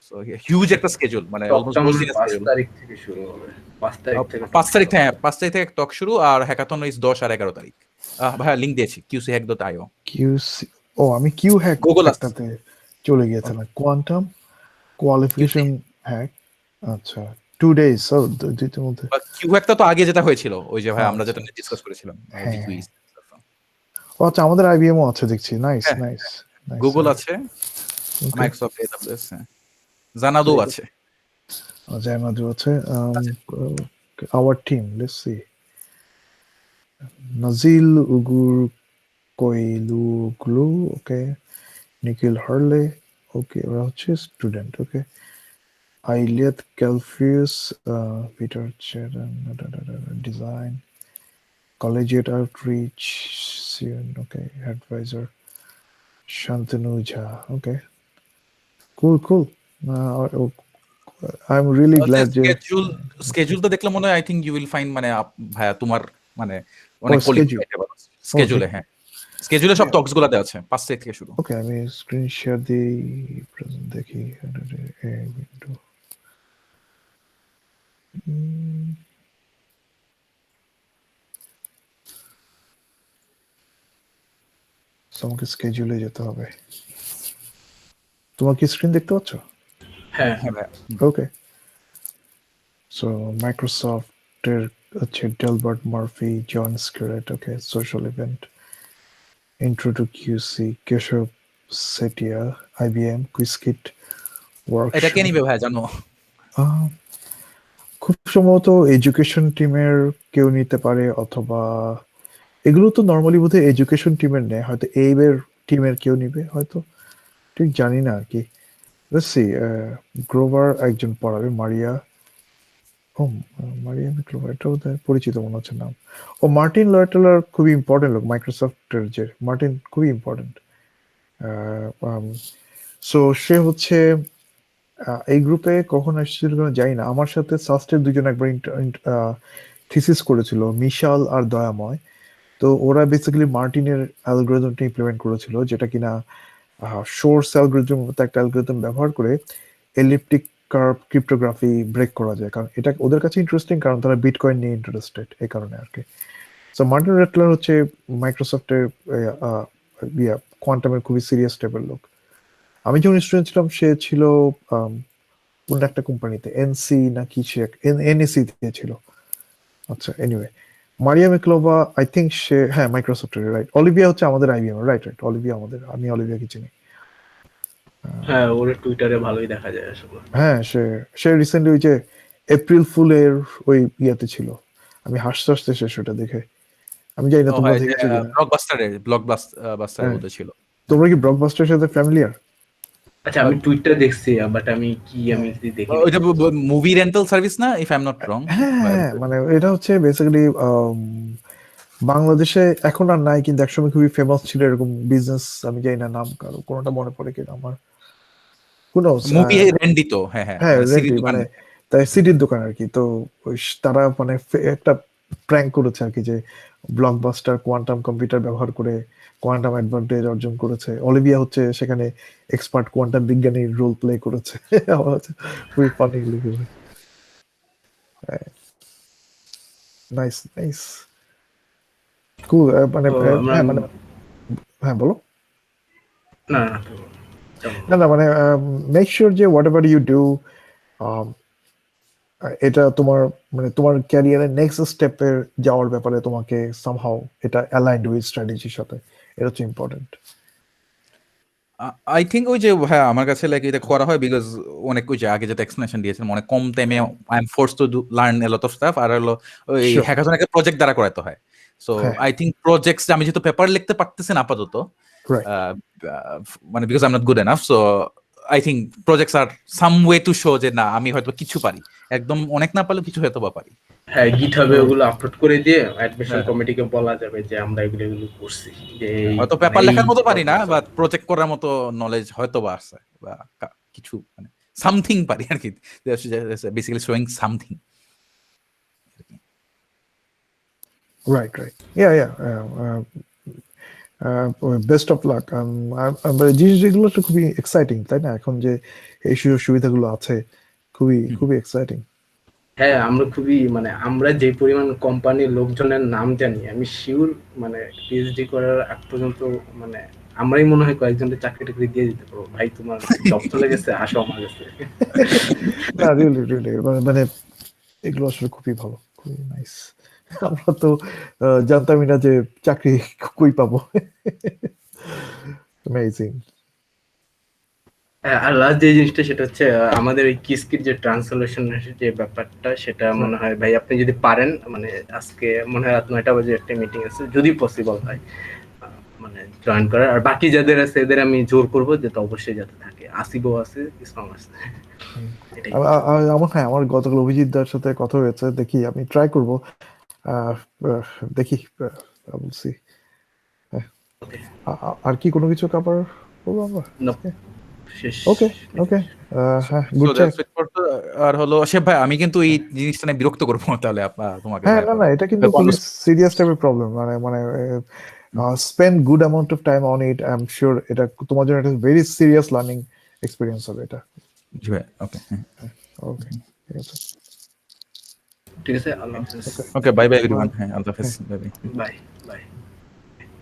সো হিউজ একটা স্কেজুল, মানে অলমোস্ট টকটাম 10 দিনের 5 স্কেজুল। তারিখ থেকে শুরু হবে, 5 তারিখ থেকে 5 তারিখ, হ্যাঁ 5 তারিখ থেকে টক শুরু, আর হ্যাকাথন ইজ 10 আর 11 তারিখ। ভাইয়া লিংক দিয়েছি qchack.io। কিউসি, ও আমি কিউ হ্যাক Google আছে। একটাতে চলে গিয়েছিলাম, কোয়ান্টাম কোয়ালিফিকেশন হ্যাক। আচ্ছা 2 days, ও দুইটার মধ্যে। কিউ একটা তো আগে যেটা হয়েছিল, ওই যে ভাই আমরা আচ্ছা, যেটা ডিসকাস করেছিলাম হ্যাঁ, জিকুইজ। ও আচ্ছা আমাদের আইবিএম ও আছে দেখছি, নাইস হ্যাঁ, নাইস নাইস। গুগল আছে, মাইক্রোসফট AWS, জানাদো আছে। জায়মাদু আছে। আওয়ার টিম, লেটস সি, নাজিল উগুর কইলুগলু, ওকে, নিখিল হারলে, ওকে, ওরা হচ্ছে স্টুডেন্ট, ওকে, আইলিয়াত ক্যালফিউস, পিটার চেরান, design, collegiate outreach, okay, adviser Shantanu Jha, okay, cool. I am really glad যে স্কেজুলটা দেখলে মনে হয় I think you will find, মানে ভাইয়া তোমার মানে অনেক schedule. স্কেজুলে, হ্যাঁ স্কেজুলে সব টক্স গুলাতে আছে 5 তারিখ থেকে শুরু। ওকে, আমি স্ক্রিন শেয়ার দিই, প্রেজেন্ট দেখি, উইন্ডো, আমাকে স্কেজুলে যেতে হবে। তোমার কি স্ক্রিন দেখতে পাচ্ছ? হ্যাঁ হ্যাঁ ভাইয়া। ওকে, সো মাইক্রোসফটের হচ্ছে ডেলবার্ট মার্ফি, জন স্কিরেট, okay, social event, intro to QC, Keshav Setia, IBM, Qiskit, এটা কে ওয়ার্কশপ। নিবে ভাইয়া জানো? খুব সম্ভবত এডুকেশন টিমের কেউ নিতে পারে, অথবা এগুলো তো নর্মালি বোধহয় এডুকেশন টিমের নেয়, হয়তো এইবের টিমের কেউ নিবে হয়তো, ঠিক জানি না আর কি। লেটস সি, গ্রোভার একজন পড়াবে, মারিয়া, ও মারিয়া গ্রোভার, এটা বোধহয় পরিচিত মনে হচ্ছে নাম। ও মার্টিন লয়টেলার খুবই ইম্পর্টেন্ট লোক, মাইক্রোসফটের যে মার্টিন, খুবই ইম্পর্টেন্ট। সো সে হচ্ছে এই গ্রুপে কখন আসছিল জানি না, আমার সাথে সাস্টের দুজন একবার থিসিস করেছিল, মিশাল আর দয়াময়। তো ওরা বেসিক্যালি মার্টিনের অ্যালগোরিদমটা ইমপ্লিমেন্ট করেছিল, যেটা কিনা সোর্স অ্যালগোরিদম মতো একটা অ্যালগোরিদম ব্যবহার করে এলিপ্টিক কার্ভ ক্রিপ্টোগ্রাফি ব্রেক করা যায়, কারণ এটা ওদের কাছে ইন্টারেস্টিং, কারণ তারা বিটকয়েন নিয়ে ইন্টারেস্টেড, এই কারণে আর কি। সো মার্টিন রেটলার হচ্ছে মাইক্রোসফটের কোয়ান্টামের খুবই সিরিয়াস টাইপের লোক। আমি যখন স্টুডেন্ট ছিলাম সে ছিল কোন একটা কোম্পানিতে, এনসি না কি, সে এনএসি তে ছিল। আচ্ছা, এনিওয়ে, মারিয়া মেকলোভা আই থিঙ্ক সে, হ্যাঁ মাইক্রোসফটের, রাইট। অলিভিয়া হচ্ছে আমাদের আইবিএম, রাইট রাইট, অলিভিয়া আমাদের, আমি অলিভিয়াকে চিনি। হ্যাঁ, ওর টুইটারে ভালোই দেখা যায় আসলে। হ্যাঁ, সে সে রিসেন্টলি ওই যে এপ্রিল ফুলের ওই ইয়েতে ছিল, আমি হাসতে হাসতে শেষ ওটা দেখে। আমি জানি না তোমরা দেখেছো কিনা। ব্লকবাস্টারের হ্যাঁ। মধ্যে ছিল। তোমরা কি ব্লকবাস্টারের সাথে ফ্যামিলিয়ার? আচ্ছা, আমি টুইটটা দেখছি, বাট আমি দেখিনি। ওইটা মুভি রেন্টাল সার্ভিস না, ইফ আই এম নট রং? হ্যাঁ, মানে এটা হচ্ছে বেসিক্যালি বাংলাদেশে এখন আর নাই, কিন্তু একসময় খুবই ফেমাস ছিল এরকম বিজনেস, আমি জানি না নাম কারো কোনোটা মনে পড়ে কিনা আমার, who knows, মুভি রেন্ট দিত, হ্যাঁ হ্যাঁ, হ্যাঁ মানে সিরিজ রেন্টি, দোকান। মানে তাই সিডির দোকান আর কি। তো তারা মানে একটা প্র্যাঙ্ক করেছে আর কি, যে ব্লকবাস্টার কোয়ান্টাম কম্পিউটার ব্যবহার করে কোয়ান্টাম অ্যাডভান্টেজ অর্জন করেছে। অলিভিয়া হচ্ছে সেখানে এক্সপার্ট কোয়ান্টাম বিজ্ঞানীর রোল প্লে করেছে। আমার হচ্ছে খুবই ফানি লিখেছে। নাইস নাইস, কুল। মানে তো আমরা হ্যাঁ মানে, হ্যাঁ বলো। না না তো, তেমন না না। না মানে মেক শিওর যে হোয়াট এভার ইউ ডু, এটা তোমার মানে তোমার ক্যারিয়ারের নেক্সট স্টেপে যাওয়ার ব্যাপারে তোমাকে সামহাউ এটা অ্যালাইন্ড উইথ স্ট্র্যাটেজির সাথে, এটা হচ্ছে ইম্পর্টেন্ট। আই থিঙ্ক ওই যে হ্যাঁ আমার কাছে লাইক এটা করা হয় বিকজ অনেক ওই যে আগে যেটা এক্সপ্লেনেশন দিয়েছিলাম, অনেক কম টাইমে I am force to learn a lot of stuff, আর হলো ওই Sure. হ্যাকাথন একটা প্রজেক্ট দ্বারা করাতে হয়। সো হ্যাঁ। আই থিঙ্ক প্রজেক্টস আমি যেহেতু পেপার লিখতে পারতেছি না আপাতত, রাইট, মানে because I am not good enough, so I think projects are some way to show যে না আমি হয়তো কিছু পারি, একদম অনেক না পারলেও কিছু হয়তো বা পারি। হ্যাঁ, গিটহাবে ওগুলো আপলোড করে দিয়ে অ্যাডমিশন হ্যাঁ। কমিটিকে বলা যাবে যে আমরা এগুলো করছি, যে হয়তো পেপার লেখার মতো পারি না, বা প্রজেক্ট করার মতো নলেজ হয়তো বা আছে, বা কিছু মানে সামথিং পারি আর কি, basically showing something. Right, yeah best of luck. জিনিসগুলো তো খুবই এক্সাইটিং, তাই না? এখন যে এই সুযোগ সুবিধাগুলো আছে খুবই খুবই এক্সাইটিং। হ্যাঁ, আমরা খুবই মানে আমরা যে পরিমাণ কোম্পানির লোকজনের নাম জানি, আমি শিওর মানে পিএইচডি করার আগ পর্যন্ত মানে আমরাই মনে হয় কয়েকজনের চাকরি টাকরি দিয়ে দিতে পারবো। ভাই তোমার জব চলে গেছে, আসো আমার কাছে। না রিয়েলি রিয়েলি মানে এগুলো আসলে খুবই ভালো, খুবই নাইস। আমরা তো জানতামই না যে চাকরি কই পাবো। অ্যামেজিং। হ্যাঁ, আর লাস্ট যে জিনিসটা সেটা হচ্ছে আমাদের এই কিসকির যে ট্রান্সলেশনের যে ব্যাপারটা, সেটা মনে হয় ভাই আপনি যদি পারেন, মানে আজকে মনে হয় রাত 9টা বাজে একটা মিটিং আছে, যদি পসিবল হয় মানে জয়েন করার। আর বাকি যাদের আছে এদের আমি জোর করবো যে তো অবশ্যই যাতে থাকে। আসিফও আছে, ইসলাম আছে, এটাই। আমার হ্যাঁ, আমার গতকাল অভিজিৎ দার সাথে কথা হয়েছে, দেখি আমি ট্রাই করবো। আহ, দেখি বলছি। ওকে, আর কি কোনো কিছু কভার করবো আমরা? শেষ। ওকে ওকে, হ্যাঁ, So good chat. that's it for আর হলো শেফ ভাই, আমি কিন্তু এই জিনিসটা নিয়ে বিরক্ত করবো তাহলে তোমাকে হ্যাঁ, ভাই না পরে। না, এটা কিন্তু খুবই সিরিয়াস টাইপের প্রবলেম, মানে মানে spend good amount of time on it. I am sure এটা তোমার জন্য একটা ভেরি সিরিয়াস লার্নিং এক্সপিরিয়েন্স হবে এটা। জি ভাই, ওকে ওকে, ঠিক আছে। ঠিক আছে, আল্লাহ হাফেজ। ওকে, বাই বাই এভরিওয়ান। হ্যাঁ, আল্লাহ হাফেজ, বাই বাই। Bye bye.